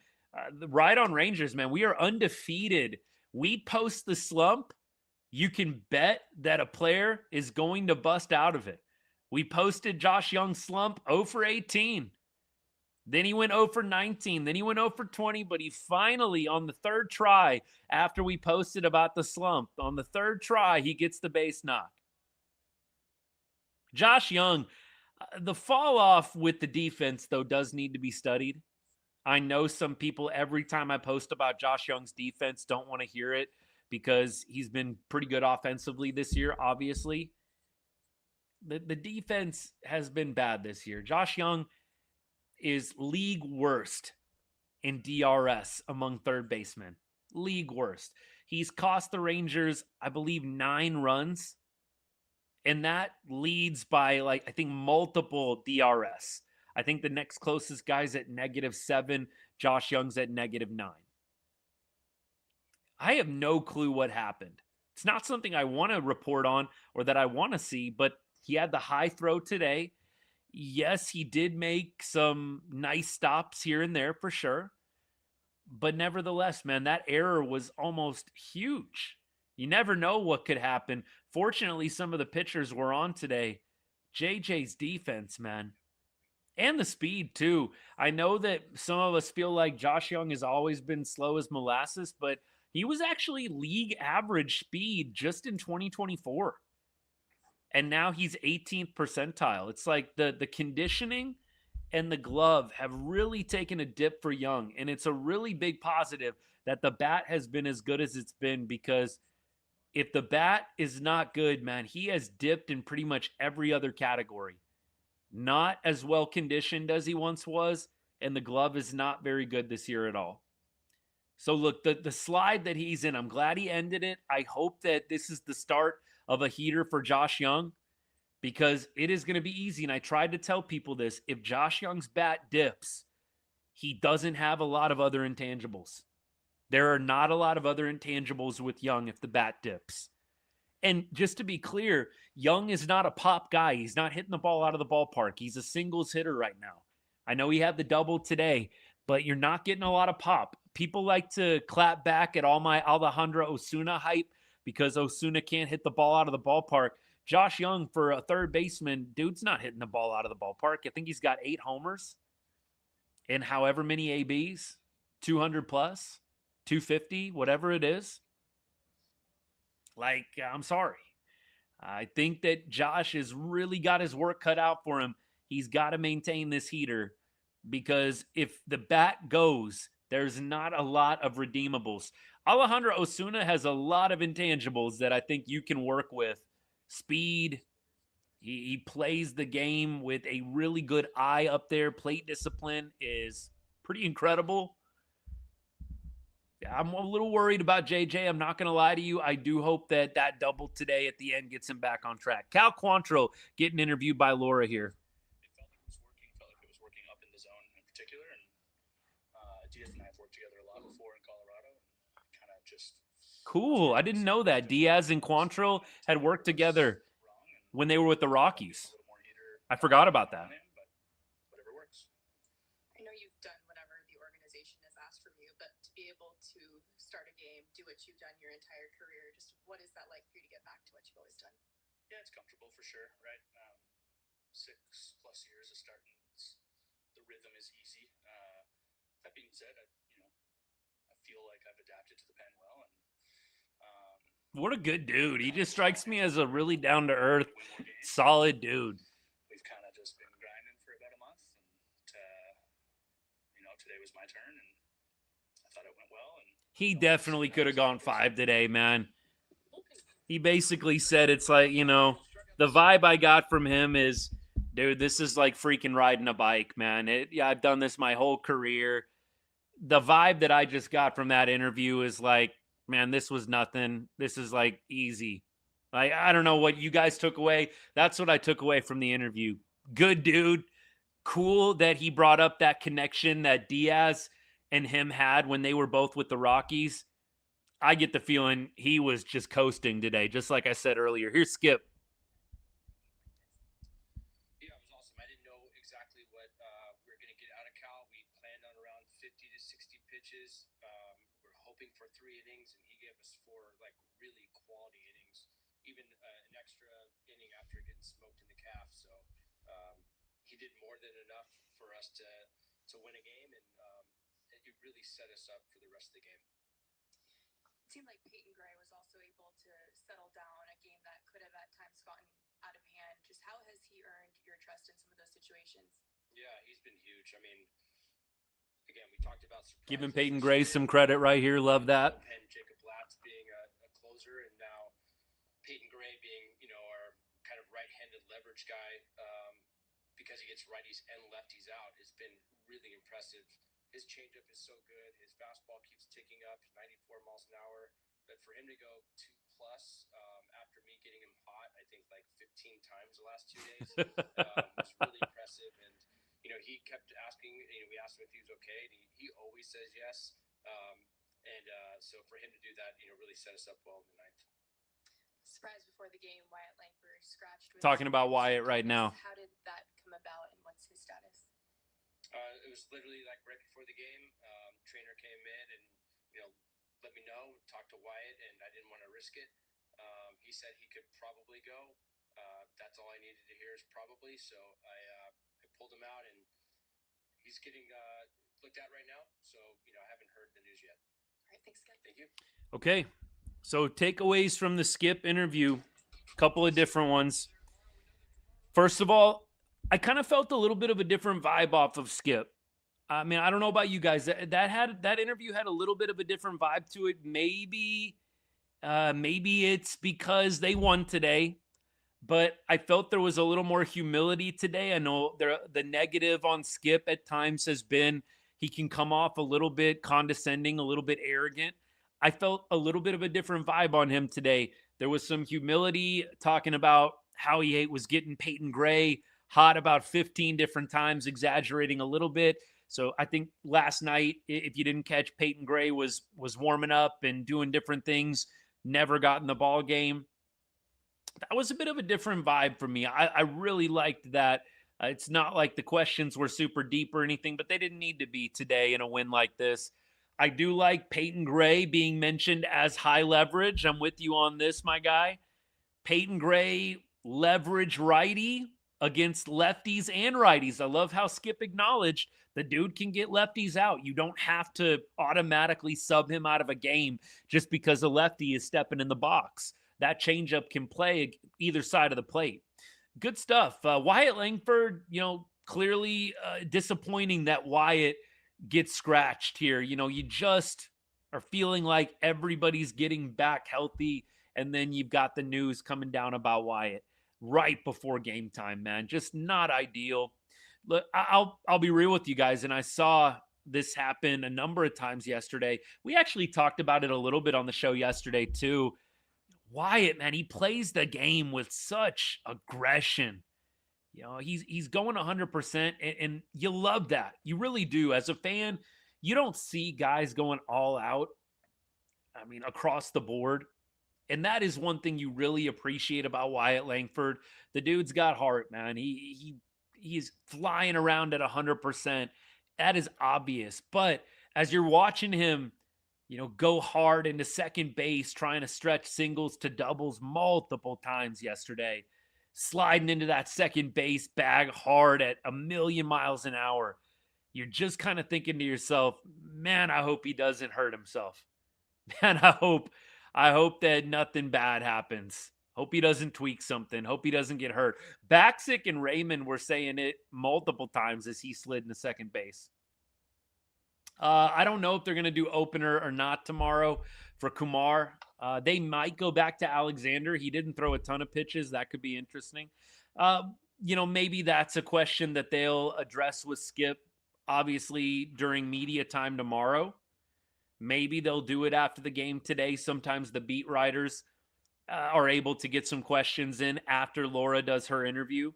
S4: right on Rangers, man. We are undefeated. We post the slump. You can bet that a player is going to bust out of it. We posted Josh Young's slump 0 for 18. Then he went 0 for 19. Then he went 0 for 20. But he finally, on the third try, after we posted about the slump, on the third try, he gets the base knock. Josh Young, the fall off with the defense, though, does need to be studied. I know some people, every time I post about Josh Young's defense, don't want to hear it because he's been pretty good offensively this year, obviously. The defense has been bad this year. Josh Young is league worst in DRS among third basemen. League worst. He's cost the Rangers, I believe, 9 runs. And that leads by, I think, multiple DRS. I think the next closest guy's at -7. Josh Young's at -9. I have no clue what happened. It's not something I want to report on or that I want to see, but he had the high throw today. Yes, he did make some nice stops here and there for sure. But nevertheless, man, that error was almost huge. You never know what could happen. Fortunately, some of the pitchers were on today. JJ's defense, man, and the speed too. I know that some of us feel like Josh Young has always been slow as molasses, but he was actually league average speed just in 2024. And now he's 18th percentile. It's like the conditioning and the glove have really taken a dip for Young. And it's a really big positive that the bat has been as good as it's been, because if the bat is not good, man, he has dipped in pretty much every other category. Not as well conditioned as he once was, and the glove is not very good this year at all. So look, the slide that he's in, I'm glad he ended it. I hope that this is the start of a heater for Josh Young, because it is going to be easy. And I tried to tell people this. If Josh Young's bat dips, he doesn't have a lot of other intangibles. There are not a lot of other intangibles with Young if the bat dips. And just to be clear, Young is not a pop guy. He's not hitting the ball out of the ballpark. He's a singles hitter right now. I know he had the double today, but you're not getting a lot of pop. People like to clap back at all my Alejandro Osuna hype because Osuna can't hit the ball out of the ballpark. Josh Young, for a third baseman, dude's not hitting the ball out of the ballpark. I think he's got 8 homers and however many ABs, 200 plus, 250, whatever it is. Like, I'm sorry. I think that Josh has really got his work cut out for him. He's got to maintain this heater, because if the bat goes, there's not a lot of redeemables. Alejandro Osuna has a lot of intangibles that I think you can work with. Speed. He plays the game with a really good eye up there. Plate discipline is pretty incredible. I'm a little worried about JJ. I'm not going to lie to you. I do hope that that double today at the end gets him back on track. Cal Quantrill getting interviewed by Laura here.
S1: It felt like it was working up in the zone in particular. And Diaz and I have worked together a lot before in Colorado. And kind of just...
S4: Cool. I didn't know that. Diaz and Quantrill had worked together when they were with the Rockies. I forgot about that.
S1: Whatever works.
S5: I know you've done whatever the organization has asked from you, but to be able to start a game, do what you've done your entire career, just what is that like for you to get back to what you've always done?
S1: Yeah, it's comfortable for sure, right? 6+ years of starting, the rhythm is easy. That being said, I feel like I've adapted to the pen well. And
S4: what a good dude. He just strikes me as a really down-to-earth, solid dude.
S1: We've kind of just been grinding for about a month, and today was my turn, and I thought it went well. And
S4: he definitely could have gone 5 today, man. He basically said it's like, the vibe I got from him is, dude, this is like freaking riding a bike, man. I've done this my whole career. The vibe that I just got from that interview is like, man, this was nothing. This is like easy. Like, I don't know what you guys took away. That's what I took away from the interview. Good dude. Cool that he brought up that connection that Diaz and him had when they were both with the Rockies. I get the feeling he was just coasting today, just like I said earlier. Here's Skip.
S1: Yeah, it was awesome. I didn't know exactly what we were going to get out of Cal. We planned on around 50 to 60 pitches. We're hoping for 3 innings, and he gave us 4 really quality innings, even an extra inning after getting smoked in the calf. So he did more than enough for us to win a game, and it really set us up for the rest of the game.
S5: It seemed like Peyton Gray was also able to settle down a game that could have at times gotten out of hand. Just how has he earned your trust in some of those situations?
S1: Yeah, he's been huge. I mean, again, we talked about
S4: giving Peyton Gray some credit right here. Love that.
S1: And Jacob Latz being a closer, and now Peyton Gray being, our kind of right-handed leverage guy, because he gets righties and lefties out, has been really impressive. His changeup is so good. His fastball keeps ticking up, 94 miles an hour. But for him to go 2+ after me getting him hot, I think 15 times the last 2 days, was really impressive. And he kept asking. We asked him if he was okay, and he always says yes. So for him to do that, really set us up well in the 9th.
S5: Surprise before the game, Wyatt Langford scratched.
S4: Talking about Wyatt right now.
S5: How did that come about, and what's his status?
S1: It was literally like right before the game. Trainer came in and let me know, talked to Wyatt, and I didn't want to risk it. He said he could probably go. That's all I needed to hear is probably. So I pulled him out, and he's getting looked at right now. So I haven't heard the news yet.
S5: All right, thanks, Skip.
S1: Thank you.
S4: Okay, so takeaways from the Skip interview, couple of different ones. First of all, I kind of felt a little bit of a different vibe off of Skip. I mean, I don't know about you guys. That interview had a little bit of a different vibe to it. Maybe it's because they won today, but I felt there was a little more humility today. I know the negative on Skip at times has been he can come off a little bit condescending, a little bit arrogant. I felt a little bit of a different vibe on him today. There was some humility, talking about how he was getting Peyton Gray hot about 15 different times, exaggerating a little bit. So I think last night, if you didn't catch, Peyton Gray was warming up and doing different things, never got in the ball game. That was a bit of a different vibe for me. I really liked that. It's not like the questions were super deep or anything, but they didn't need to be today in a win like this. I do like Peyton Gray being mentioned as high leverage. I'm with you on this, my guy. Peyton Gray, leverage righty against lefties and righties. I love how Skip acknowledged the dude can get lefties out. You don't have to automatically sub him out of a game just because a lefty is stepping in the box. That changeup can play either side of the plate. Good stuff. Wyatt Langford, clearly disappointing that Wyatt gets scratched here. You just are feeling like everybody's getting back healthy, and then you've got the news coming down about Wyatt right before game time, man. Just not ideal. Look, I'll be real with you guys, and I saw this happen a number of times yesterday. We actually talked about it a little bit on the show yesterday too. Wyatt, man, he plays the game with such aggression. He's going 100%, and you love that. You really do. As a fan, you don't see guys going all out, I mean, across the board. And that is one thing you really appreciate about Wyatt Langford. The dude's got heart, man. He's flying around at 100%. That is obvious. But as you're watching him, go hard into second base, trying to stretch singles to doubles multiple times yesterday, sliding into that second base bag hard at 1,000,000 miles an hour. You're just kind of thinking to yourself, man, I hope he doesn't hurt himself. Man, I hope that nothing bad happens. Hope he doesn't tweak something. Hope he doesn't get hurt. Baxick and Raymond were saying it multiple times as he slid into second base. I don't know if they're going to do opener or not tomorrow for Kumar. They might go back to Alexander. He didn't throw a ton of pitches. That could be interesting. Maybe that's a question that they'll address with Skip, obviously, during media time tomorrow. Maybe they'll do it after the game today. Sometimes the beat writers are able to get some questions in after Laura does her interview.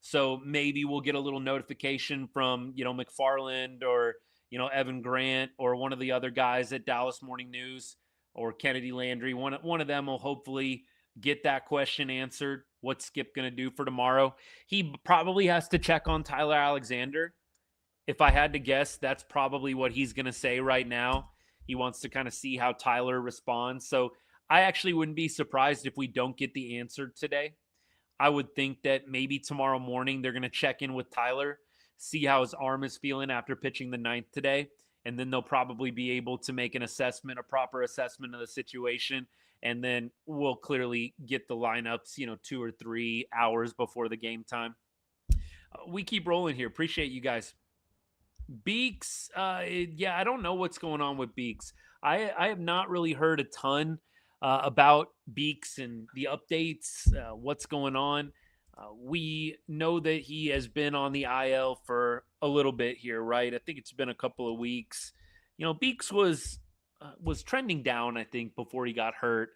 S4: So maybe we'll get a little notification from, McFarland or, Evan Grant or one of the other guys at Dallas Morning News or Kennedy Landry. One of them will hopefully get that question answered. What's Skip going to do for tomorrow? He probably has to check on Tyler Alexander. If I had to guess, that's probably what he's going to say right now. He wants to kind of see how Tyler responds. So I actually wouldn't be surprised if we don't get the answer today. I would think that maybe tomorrow morning they're going to check in with Tyler, see how his arm is feeling after pitching the 9th today, and then they'll probably be able to make a proper assessment of the situation, and then we'll clearly get the lineups, 2 or 3 hours before the game time. We keep rolling here. Appreciate you guys. Beeks, I don't know what's going on with Beeks. I have not really heard a ton about Beeks and the updates, what's going on. We know that he has been on the IL for a little bit here, right? I think it's been a couple of weeks. Beeks was trending down, I think, before he got hurt.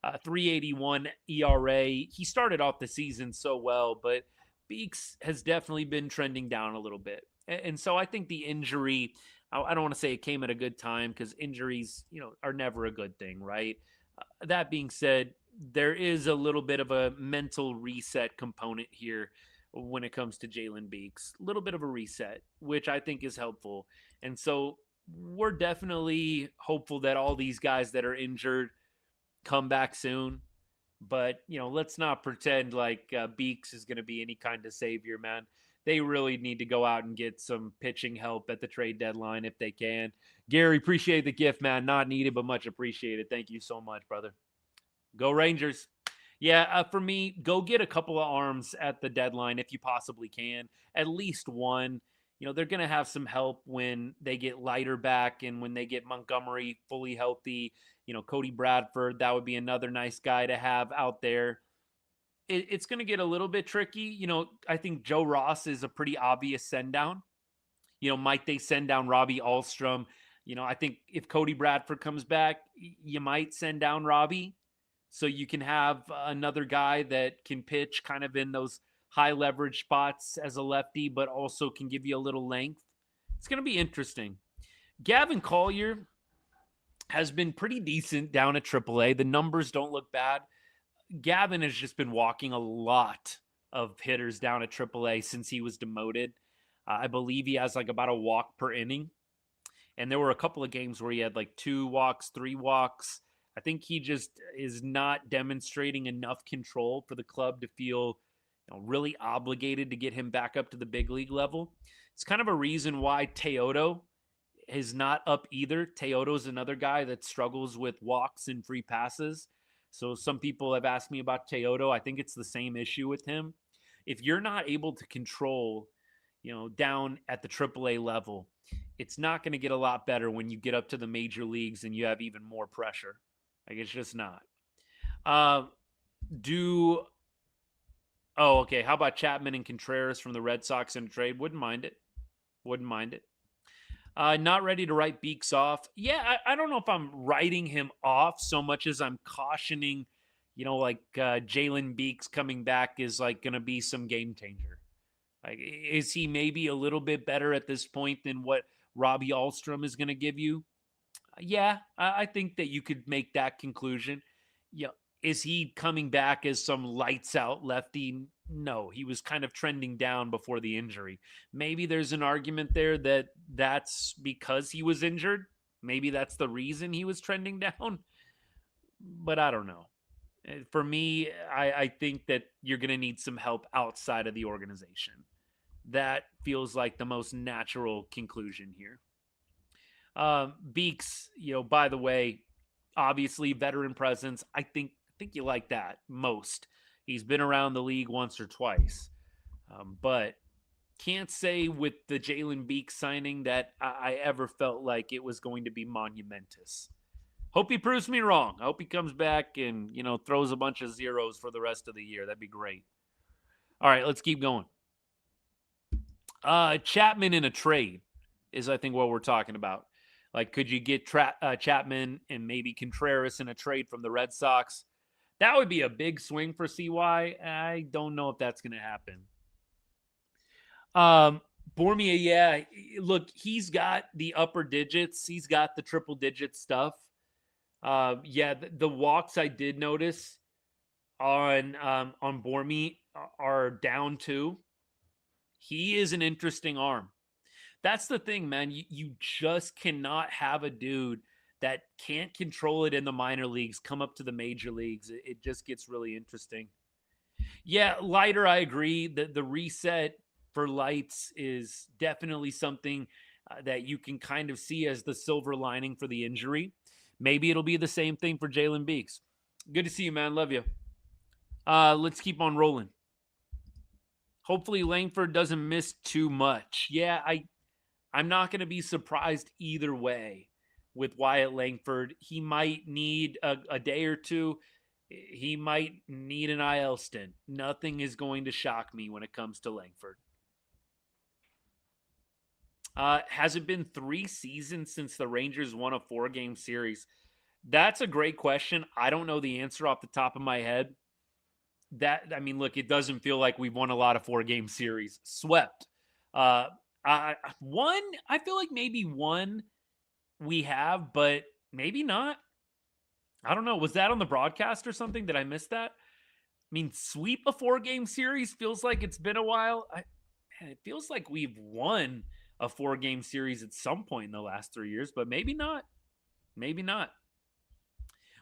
S4: 3.81 ERA. He started off the season so well, but Beeks has definitely been trending down a little bit. And so I think the injury, I don't want to say it came at a good time because injuries, are never a good thing, right? That being said, there is a little bit of a mental reset component here when it comes to Jalen Beeks. A little bit of a reset, which I think is helpful. And so we're definitely hopeful that all these guys that are injured come back soon. But, let's not pretend like Beeks is going to be any kind of savior, man. They really need to go out and get some pitching help at the trade deadline if they can. Gary, appreciate the gift, man. Not needed, but much appreciated. Thank you so much, brother. Go Rangers. Yeah, for me, go get a couple of arms at the deadline if you possibly can. At least one. They're going to have some help when they get Leiter back and when they get Montgomery fully healthy. Cody Bradford, that would be another nice guy to have out there. It's going to get a little bit tricky. I think Joe Ross is a pretty obvious send down. Might they send down Robbie Alstrom? I think if Cody Bradford comes back, you might send down Robbie. So you can have another guy that can pitch kind of in those high leverage spots as a lefty, but also can give you a little length. It's going to be interesting. Gavin Collier has been pretty decent down at AAA. The numbers don't look bad. Gavin has just been walking a lot of hitters down at AAA since he was demoted. I believe he has like about a walk per inning. And there were a couple of games where he had like 2 walks, 3 walks. I think he just is not demonstrating enough control for the club to feel really obligated to get him back up to the big league level. It's kind of a reason why Teodo is not up either. Teodo is another guy that struggles with walks and free passes. So some people have asked me about Teodo. I think it's the same issue with him. If you're not able to control, down at the AAA level, it's not going to get a lot better when you get up to the major leagues and you have even more pressure. Like, it's just not. Oh, okay. How about Chapman and Contreras from the Red Sox in a trade? Wouldn't mind it. Not ready to write Beeks off. Yeah, I don't know if I'm writing him off so much as I'm cautioning, Jalen Beeks coming back is like going to be some game changer. Like, is he maybe a little bit better at this point than what Robbie Alstrom is going to give you? Yeah, I think that you could make that conclusion. Yeah, is he coming back as some lights out lefty? No, he was kind of trending down before the injury. Maybe there's an argument there that that's because he was injured. Maybe that's the reason he was trending down. But I don't know. For me, I think that you're going to need some help outside of the organization. That feels like the most natural conclusion here. Beeks, by the way, obviously veteran presence. I think you like that most. He's been around the league once or twice. But can't say with the Jalen Beeks signing that I ever felt like it was going to be monumentous. Hope he proves me wrong. I hope he comes back and, throws a bunch of zeros for the rest of the year. That'd be great. All right, let's keep going. Chapman in a trade is, I think, what we're talking about. Like, could you get Chapman and maybe Contreras in a trade from the Red Sox? That would be a big swing for CY. I don't know if that's going to happen. Bormia, yeah. Look, he's got the upper digits. He's got the triple digit stuff. The walks I did notice on Bormia are down too. He is an interesting arm. That's the thing, man. You just cannot have a dude that can't control it in the minor leagues come up to the major leagues. It just gets really interesting. Yeah, Leiter, I agree. The reset for Lights is definitely something that you can kind of see as the silver lining for the injury. Maybe it'll be the same thing for Jalen Beeks. Good to see you, man. Love you. Let's keep on rolling. Hopefully Langford doesn't miss too much. Yeah, I'm not going to be surprised either way with Wyatt Langford. He might need a day or two. He might need an IL stint. Nothing is going to shock me when it comes to Langford. Has it been 3 seasons since the Rangers won a 4-game series? That's a great question. I don't know the answer off the top of my head. Look, it doesn't feel like we've won a lot of 4-game series. Swept. One, I feel like maybe one we have, but maybe not. I don't know. Was that on the broadcast or something? Did I miss that? mean, sweep a 4-game series feels like it's been a while. Man, it feels like we've won a 4-game series at some point in the last 3 years, but maybe not. Maybe not.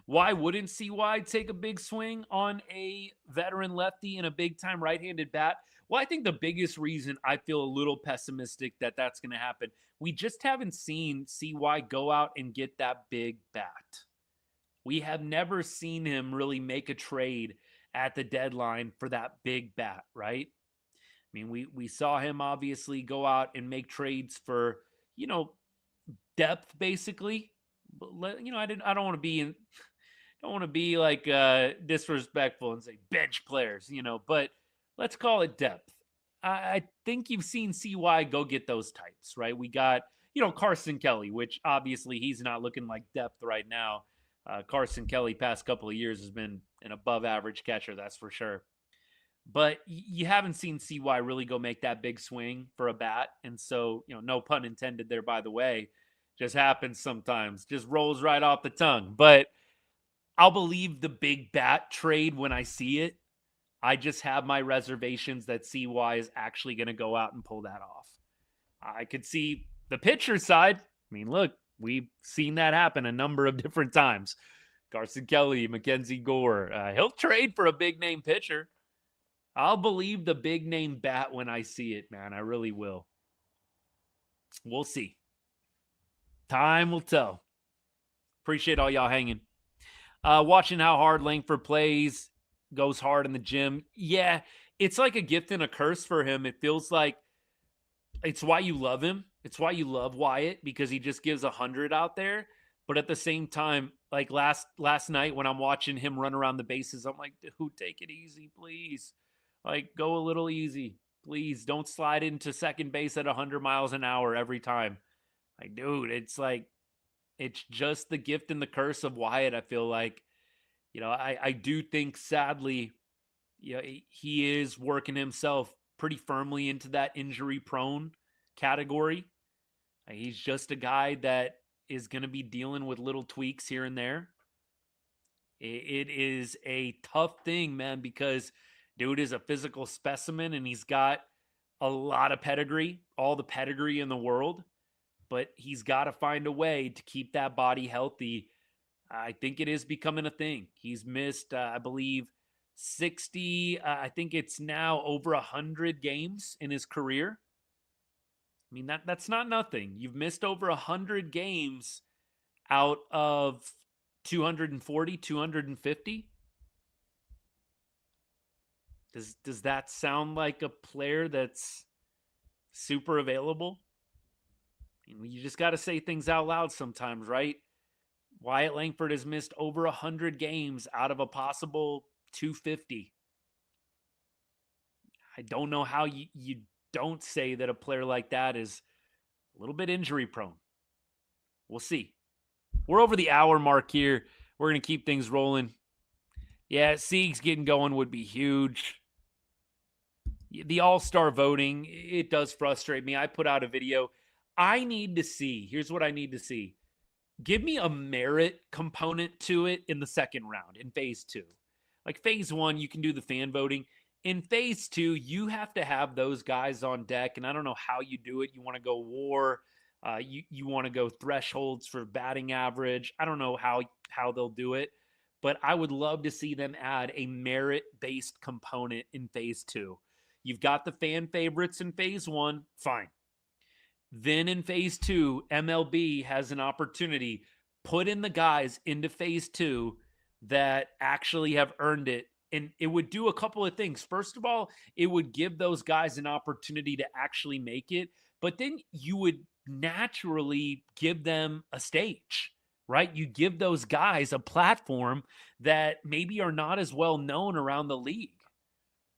S4: Why wouldn't CY take a big swing on a veteran lefty and a big-time right-handed bat? Well, I think the biggest reason I feel a little pessimistic that that's going to happen, we just haven't seen CY go out and get that big bat. We have never seen him really make a trade at the deadline for that big bat, right? I mean, we saw him obviously go out and make trades for, depth basically. But I don't want to be like disrespectful and say bench players, but let's call it depth. I think you've seen CY go get those types, right? We got, Carson Kelly, which obviously he's not looking like depth right now. Carson Kelly past couple of years has been an above average catcher, that's for sure. But you haven't seen CY really go make that big swing for a bat. And so, no pun intended there, by the way, just happens sometimes, just rolls right off the tongue. But I'll believe the big bat trade when I see it. I just have my reservations that CY is actually going to go out and pull that off. I could see the pitcher side. I mean, look, we've seen that happen a number of different times. Carson Kelly, Mackenzie Gore. He'll trade for a big-name pitcher. I'll believe the big-name bat when I see it, man. I really will. We'll see. Time will tell. Appreciate all y'all hanging. Watching how hard Langford plays, goes hard in the gym. Yeah, it's like a gift and a curse for him. It feels like it's why you love him. It's why you love Wyatt, because he just gives 100 out there. But at the same time, like last night when I'm watching him run around the bases, I'm like, dude, take it easy, please. Like, go a little easy. Please don't slide into second base at 100 miles an hour every time. Like, dude, it's just the gift and the curse of Wyatt, I feel like. I do think, sadly, he is working himself pretty firmly into that injury-prone category. He's just a guy that is going to be dealing with little tweaks here and there. It is a tough thing, man, because dude is a physical specimen and he's got a lot of pedigree, all the pedigree in the world, but he's got to find a way to keep that body healthy. I think it is becoming a thing. He's missed, I believe, 60, I think it's now over 100 games in his career. I mean, that's not nothing. You've missed over 100 games out of 240, 250. Does that sound like a player that's super available? I mean, you just got to say things out loud sometimes, right? Wyatt Langford has missed over 100 games out of a possible 250. I don't know how you don't say that a player like that is a little bit injury prone. We'll see. We're over the hour mark here. We're going to keep things rolling. Yeah, Sieg's getting going would be huge. The all-star voting, it does frustrate me. I put out a video. I need to see, here's what I need to see. Give me a merit component to it in the second round, in phase 2. Like phase 1, you can do the fan voting. In phase 2, you have to have those guys on deck, and I don't know how you do it. You want to go WAR. You want to go thresholds for batting average. I don't know how they'll do it, but I would love to see them add a merit-based component in phase 2. You've got the fan favorites in phase 1, fine. Then in phase 2, MLB has an opportunity. Put in the guys into phase 2 that actually have earned it. And it would do a couple of things. First of all, it would give those guys an opportunity to actually make it. But then you would naturally give them a stage, right? You give those guys a platform that maybe are not as well known around the league.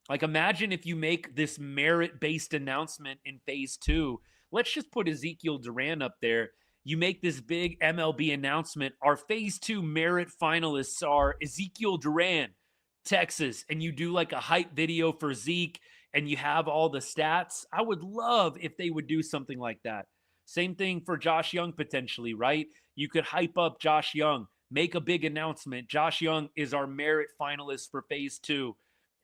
S4: Like, imagine if you make this merit-based announcement in phase 2. Let's just put Ezekiel Duran up there. You make this big MLB announcement. Our phase 2 merit finalists are Ezekiel Duran, Texas, and you do like a hype video for Zeke and you have all the stats. I would love if they would do something like that. Same thing for Josh Young potentially, right? You could hype up Josh Young, make a big announcement. Josh Young is our merit finalist for phase 2.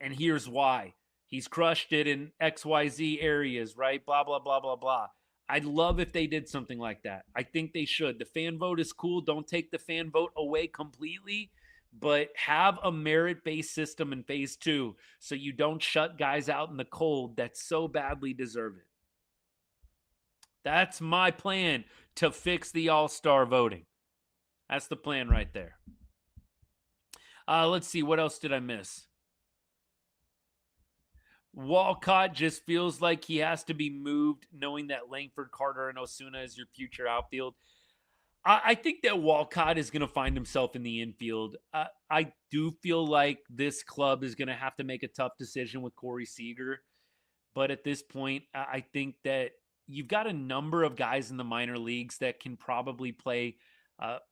S4: And here's why. He's crushed it in XYZ areas, right? Blah, blah, blah, blah, blah. I'd love if they did something like that. I think they should. The fan vote is cool. Don't take the fan vote away completely, but have a merit-based system in phase 2 so you don't shut guys out in the cold that so badly deserve it. That's my plan to fix the all-star voting. That's the plan right there. Let's see. What else did I miss? Walcott just feels like he has to be moved, knowing that Langford, Carter, and Osuna is your future outfield. I think that Walcott is going to find himself in the infield. I do feel like this club is going to have to make a tough decision with Corey Seager. But at this point, I think that you've got a number of guys in the minor leagues that can probably play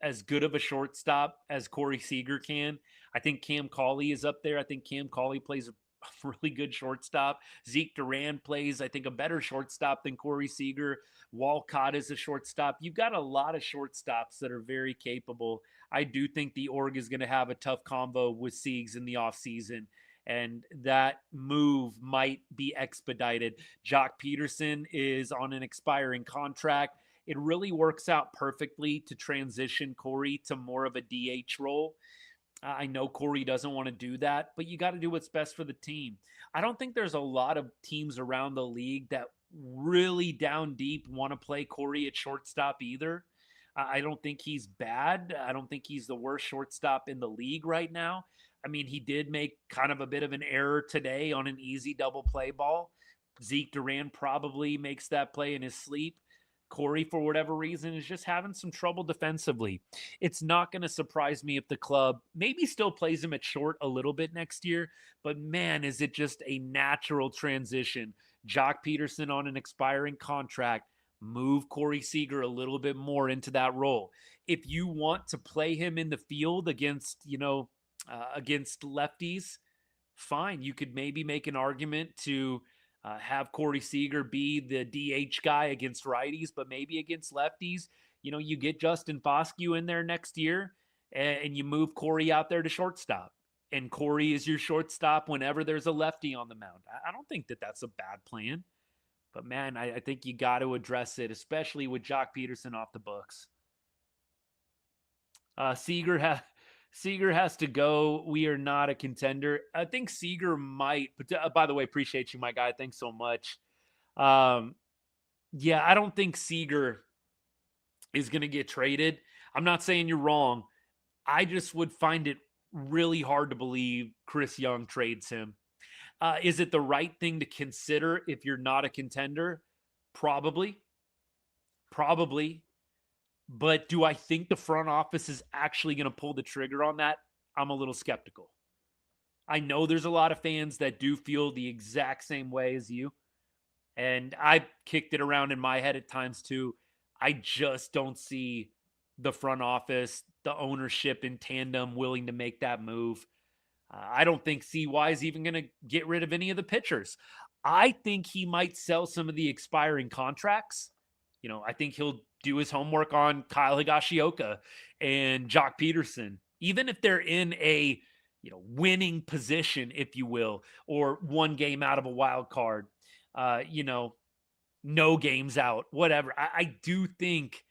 S4: as good of a shortstop as Corey Seager can. I think Cam Cauley is up there. I think Cam Cauley plays a really good shortstop. Zeke Duran plays, I think, a better shortstop than Corey Seager. Walcott is a shortstop. You've got a lot of shortstops that are very capable. I do think the org is going to have a tough combo with Siegs in the offseason, and that move might be expedited. Jock Peterson is on an expiring contract. It really works out perfectly to transition Corey to more of a DH role. I know Corey doesn't want to do that, but you got to do what's best for the team. I don't think there's a lot of teams around the league that really down deep want to play Corey at shortstop either. I don't think he's bad. I don't think he's the worst shortstop in the league right now. I mean, he did make kind of a bit of an error today on an easy double play ball. Zeke Duran probably makes that play in his sleep. Corey, for whatever reason, is just having some trouble defensively. It's not going to surprise me if the club maybe still plays him at short a little bit next year, but man, is it just a natural transition. Jock Peterson on an expiring contract, move Corey Seager a little bit more into that role. If you want to play him in the field against, against lefties, fine. You could maybe make an argument to have Corey Seager be the DH guy against righties, but maybe against lefties, you get Justin Foscue in there next year and you move Corey out there to shortstop. And Corey is your shortstop whenever there's a lefty on the mound. I don't think that that's a bad plan. But, man, I think you got to address it, especially with Jock Peterson off the books. Seager has to go. We are not a contender. I think Seager might. But by the way, appreciate you, my guy. Thanks so much. I don't think Seager is going to get traded. I'm not saying you're wrong. I just would find it really hard to believe Chris Young trades him. Is it the right thing to consider if you're not a contender? Probably. But do I think the front office is actually going to pull the trigger on that? I'm a little skeptical. I know there's a lot of fans that do feel the exact same way as you. And I kicked it around in my head at times too. I just don't see the front office, the ownership in tandem willing to make that move. I don't think CY is even going to get rid of any of the pitchers. I think he might sell some of the expiring contracts. I think he'll do his homework on Kyle Higashioka and Jock Peterson, even if they're in a winning position, if you will, or one game out of a wild card, no games out, whatever. I do think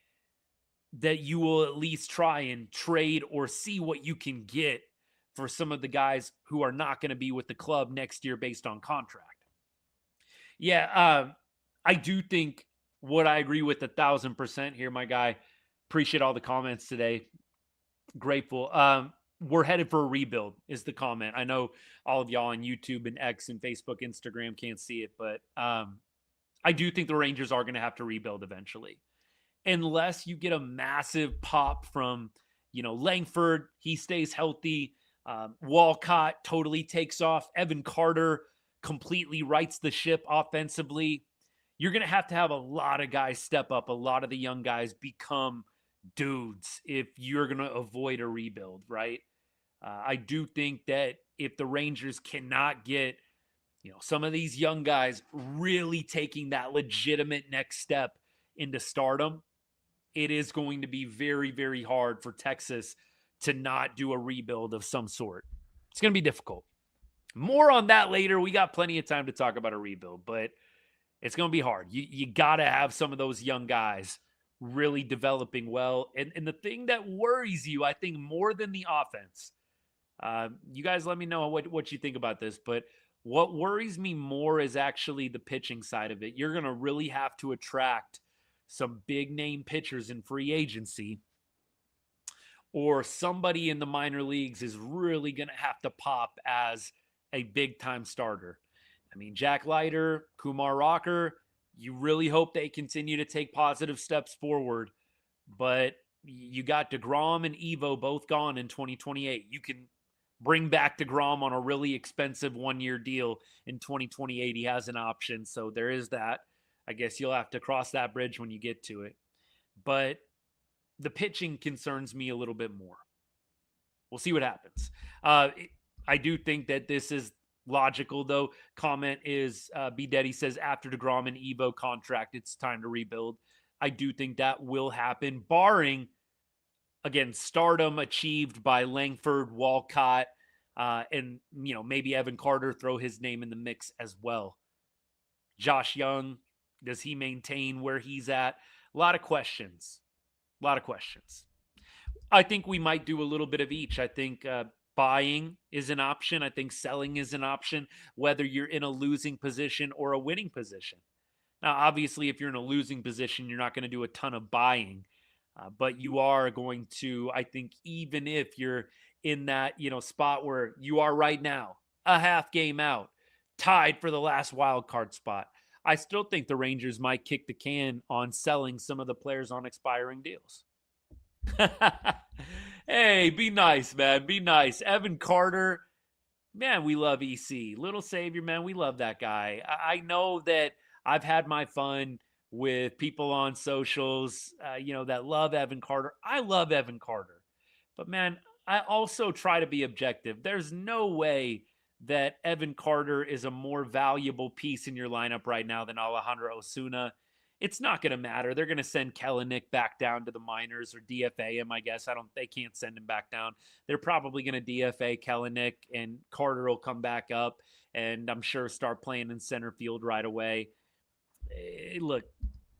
S4: that you will at least try and trade or see what you can get for some of the guys who are not going to be with the club next year based on contract. I do think what I agree with 1,000% here, my guy. Appreciate all the comments today. Grateful. We're headed for a rebuild is the comment. I know all of y'all on YouTube and X and Facebook, Instagram can't see it, but I do think the Rangers are going to have to rebuild eventually. Unless you get a massive pop from, Langford, he stays healthy. Walcott totally takes off. Evan Carter completely rights the ship offensively. You're going to have a lot of guys step up. A lot of the young guys become dudes if you're going to avoid a rebuild, right? I do think that if the Rangers cannot get, some of these young guys really taking that legitimate next step into stardom, it is going to be very, very hard for Texas to not do a rebuild of some sort. It's going to be difficult. More on that later. We got plenty of time to talk about a rebuild, but it's going to be hard. You got to have some of those young guys really developing well. And the thing that worries you, I think, more than the offense, you guys let me know what you think about this, but what worries me more is actually the pitching side of it. You're going to really have to attract some big name pitchers in free agency, or somebody in the minor leagues is really going to have to pop as a big time starter. I mean, Jack Leiter, Kumar Rocker, you really hope they continue to take positive steps forward. But you got DeGrom and Evo both gone in 2028. You can bring back DeGrom on a really expensive 1-year deal in 2028. He has an option. So there is that. I guess you'll have to cross that bridge when you get to it. But the pitching concerns me a little bit more. We'll see what happens. I do think that this is logical, though. Comment is B. Daddy says after DeGrom and Evo contract, it's time to rebuild. I do think that will happen, barring, again, stardom achieved by Langford, Walcott, and maybe Evan Carter throw his name in the mix as well. Josh Young, does he maintain where he's at? A lot of questions. I think we might do a little bit of each. I think buying is an option. I think selling is an option, whether you're in a losing position or a winning position. Now, obviously, if you're in a losing position, you're not going to do a ton of buying, but you are going to, I think, even if you're in that spot where you are right now, a half game out, tied for the last wild card spot, I still think the Rangers might kick the can on selling some of the players on expiring deals. Hey, be nice, man. Be nice. Evan Carter, man, we love EC. Little Savior, man, we love that guy. I know that I've had my fun with people on socials, that love Evan Carter. I love Evan Carter. But, man, I also try to be objective. There's no way that Evan Carter is a more valuable piece in your lineup right now than Alejandro Osuna. It's not going to matter. They're going to send Kelenic back down to the minors or DFA him, I guess. They can't send him back down. They're probably going to DFA Kelenic, and Carter will come back up, and I'm sure start playing in center field right away. Look,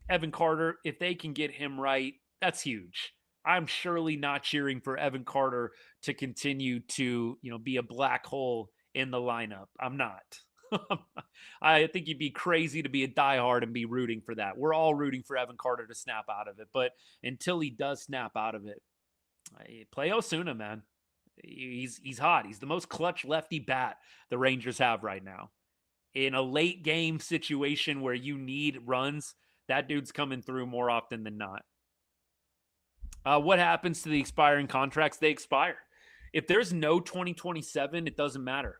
S4: Evan Carter, if they can get him right, that's huge. I'm surely not cheering for Evan Carter to continue to, be a black hole in the lineup. I'm not. I think you'd be crazy to be a diehard and be rooting for that. We're all rooting for Evan Carter to snap out of it, but until he does snap out of it, play Osuna, man. He's hot. He's the most clutch lefty bat the Rangers have right now. In a late game situation where you need runs, that dude's coming through more often than not. What happens to the expiring contracts? They expire. If there's no 2027, it doesn't matter.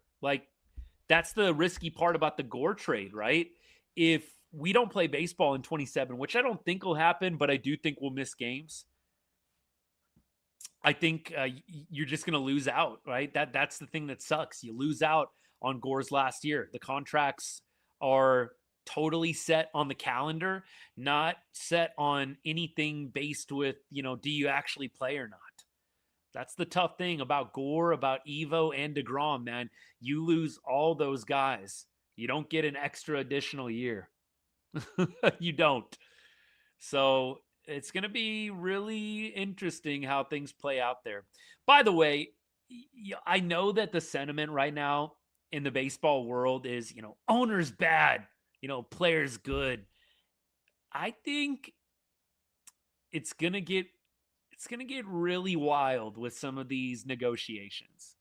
S4: That's the risky part about the Gore trade, right? If we don't play baseball in 27, which I don't think will happen, but I do think we'll miss games, I think you're just going to lose out, right? That's the thing that sucks. You lose out on Gore's last year. The contracts are totally set on the calendar, not set on anything based with, do you actually play or not? That's the tough thing about Gore, about Evo, and DeGrom, man. You lose all those guys. You don't get an extra additional year. You don't. So it's going to be really interesting how things play out there. By the way, I know that the sentiment right now in the baseball world is, owner's bad, players good. I think it's going to get really wild with some of these negotiations.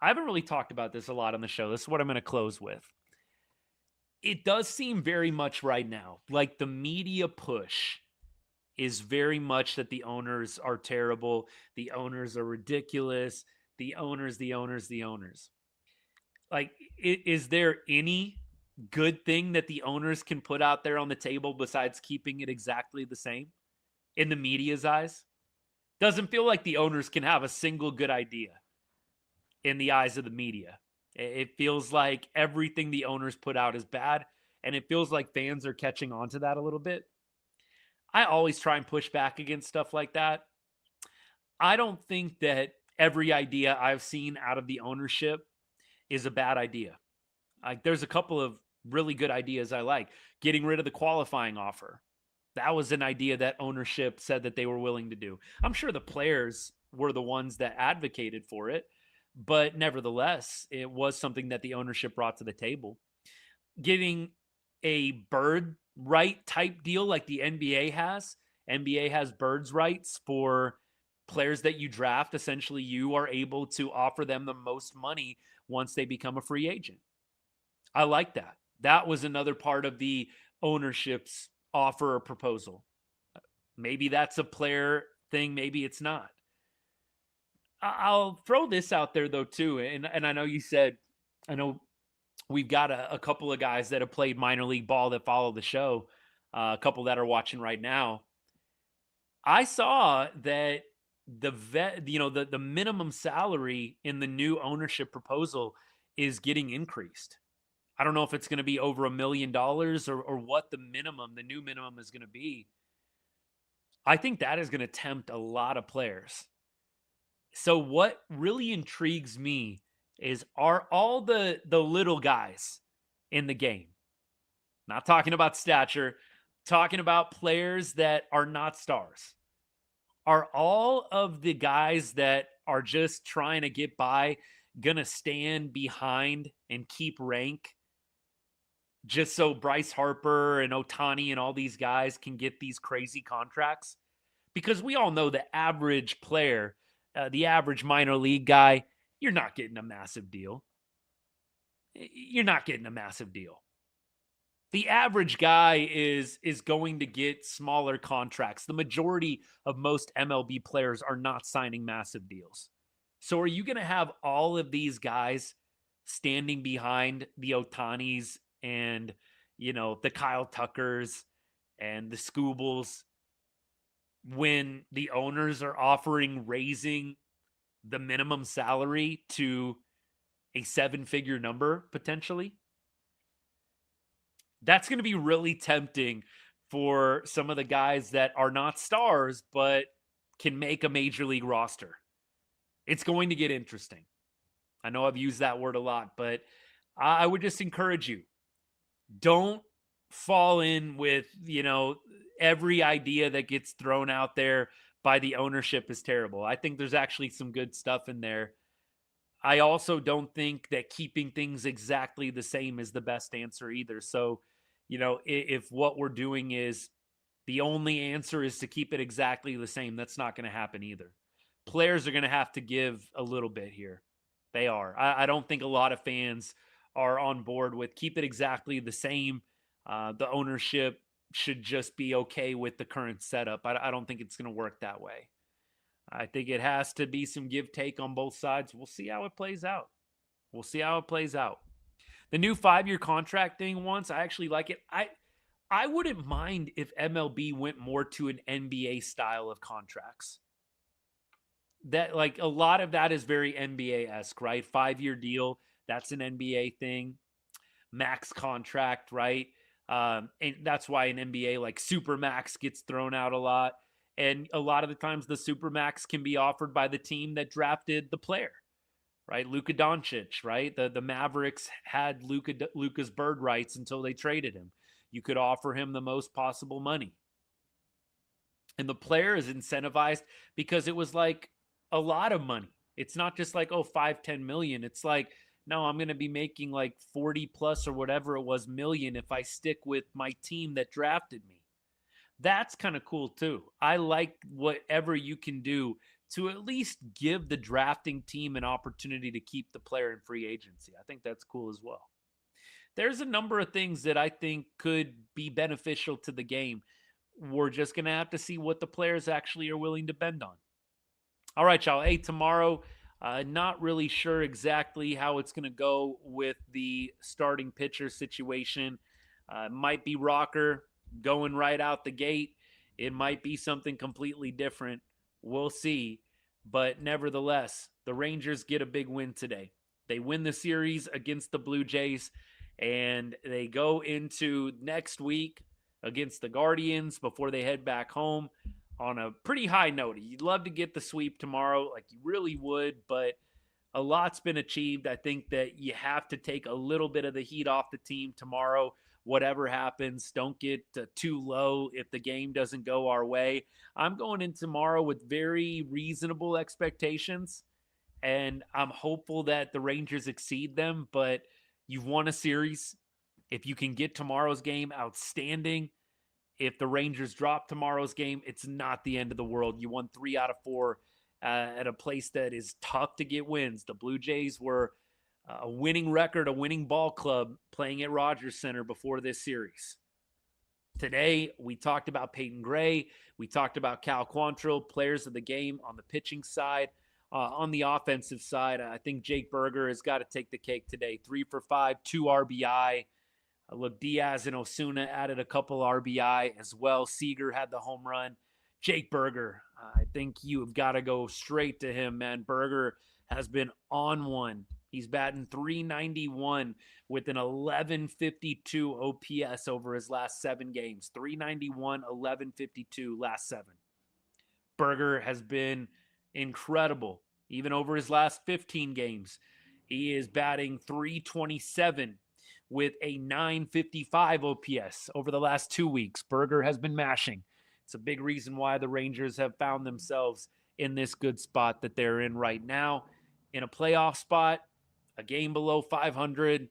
S4: I haven't really talked about this a lot on the show. This is what I'm going to close with. It does seem very much right now like the media push is very much that the owners are terrible. The owners are ridiculous. The owners. Is there any good thing that the owners can put out there on the table besides keeping it exactly the same in the media's eyes? Doesn't feel like the owners can have a single good idea in the eyes of the media. It feels like everything the owners put out is bad, and it feels like fans are catching on to that a little bit. I always try and push back against stuff like that. I don't think that every idea I've seen out of the ownership is a bad idea. Like, there's a couple of really good ideas I like. Getting rid of the qualifying offer. That was an idea that ownership said that they were willing to do. I'm sure the players were the ones that advocated for it, but nevertheless, it was something that the ownership brought to the table. Getting a bird right type deal like the NBA has. NBA has birds rights for players that you draft. Essentially, you are able to offer them the most money once they become a free agent. I like that. That was another part of the ownership's offer or proposal. Maybe that's a player thing. Maybe it's not. I'll throw this out there, though, too. And I know you said, I know we've got a couple of guys that have played minor league ball that follow the show, a couple that are watching right now. I saw that the minimum salary in the new ownership proposal is getting increased. I don't know if it's going to be over $1 million or what the new minimum is going to be. I think that is going to tempt a lot of players. So what really intrigues me is, are all the little guys in the game, not talking about stature, talking about players that are not stars, are all of the guys that are just trying to get by going to stand behind and keep rank just so Bryce Harper and Ohtani and all these guys can get these crazy contracts? Because we all know the average player, the average minor league guy, you're not getting a massive deal. You're not getting a massive deal. The average guy is going to get smaller contracts. The majority of most MLB players are not signing massive deals. So are you going to have all of these guys standing behind the Ohtanis and, the Kyle Tuckers and the Scoobles when the owners are offering raising the minimum salary to a 7-figure number potentially? That's going to be really tempting for some of the guys that are not stars but can make a major league roster. It's going to get interesting. I know I've used that word a lot, but I would just encourage you, don't fall in with, every idea that gets thrown out there by the ownership is terrible. I think there's actually some good stuff in there. I also don't think that keeping things exactly the same is the best answer either. So, if what we're doing is the only answer is to keep it exactly the same, that's not going to happen either. Players are going to have to give a little bit here. They are. I don't think a lot of fans are on board with keep it exactly the same. The ownership should just be okay with the current setup. I don't think it's going to work that way. I think it has to be some give take on both sides. We'll see how it plays out. The new 5-year contract thing once, I actually like it. I wouldn't mind if MLB went more to an NBA style of contracts. That, like, a lot of that is very NBA-esque, right? 5-year deal, that's an NBA thing. Max contract, right? And that's why an NBA like Supermax gets thrown out a lot. And a lot of the times the Supermax can be offered by the team that drafted the player, right? Luka Doncic, right? The Mavericks had Luka's bird rights until they traded him. You could offer him the most possible money. And the player is incentivized because it was like a lot of money. It's not just like, 5-10 million. It's like, no, I'm going to be making like 40 plus or whatever it was million if I stick with my team that drafted me. That's kind of cool too. I like whatever you can do to at least give the drafting team an opportunity to keep the player in free agency. I think that's cool as well. There's a number of things that I think could be beneficial to the game. We're just going to have to see what the players actually are willing to bend on. All right, y'all. Hey, tomorrow, not really sure exactly how it's going to go with the starting pitcher situation. Might be Rocker going right out the gate. It might be something completely different. We'll see. But nevertheless, the Rangers get a big win today. They win the series against the Blue Jays, and they go into next week against the Guardians before they head back home on a pretty high note. You'd love to get the sweep tomorrow, like you really would, but a lot's been achieved. I think that you have to take a little bit of the heat off the team tomorrow. Whatever happens, don't get too low if the game doesn't go our way. I'm going in tomorrow with very reasonable expectations, and I'm hopeful that the Rangers exceed them, but you've won a series. If you can get tomorrow's game, outstanding. If the Rangers drop tomorrow's game, it's not the end of the world. You won 3 out of 4 at a place that is tough to get wins. The Blue Jays were a winning record, a winning ball club playing at Rogers Center before this series. Today, we talked about Peyton Gray. We talked about Cal Quantrill, players of the game on the pitching side. On the offensive side, I think Jake Berger has got to take the cake today. 3 for 5, 2 RBI. Look, Diaz and Osuna added a couple RBI as well. Seager had the home run. Jake Berger, I think you have got to go straight to him, man. Berger has been on one. He's batting .391 with an 1152 OPS over his last 7 games. .391, 1152 last 7. Berger has been incredible, even over his last 15 games. He is batting .327 with a .955 OPS over the last 2 weeks. Berger has been mashing. It's a big reason why the Rangers have found themselves in this good spot that they're in right now. In a playoff spot, a game below 500.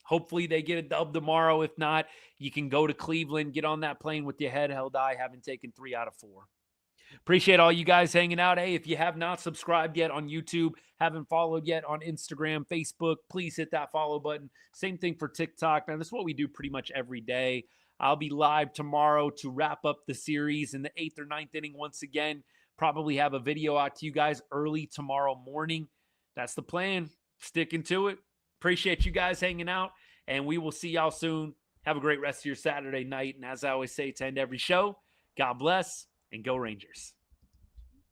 S4: Hopefully they get a dub tomorrow. If not, you can go to Cleveland, get on that plane with your head held high, having taken 3 out of 4. Appreciate all you guys hanging out. Hey, if you have not subscribed yet on YouTube, haven't followed yet on Instagram, Facebook, please hit that follow button. Same thing for TikTok. Now, this is what we do pretty much every day. I'll be live tomorrow to wrap up the series in the 8th or 9th inning once again. Probably have a video out to you guys early tomorrow morning. That's the plan. Sticking to it. Appreciate you guys hanging out, and we will see y'all soon. Have a great rest of your Saturday night. And as I always say to end every show, God bless and go Rangers.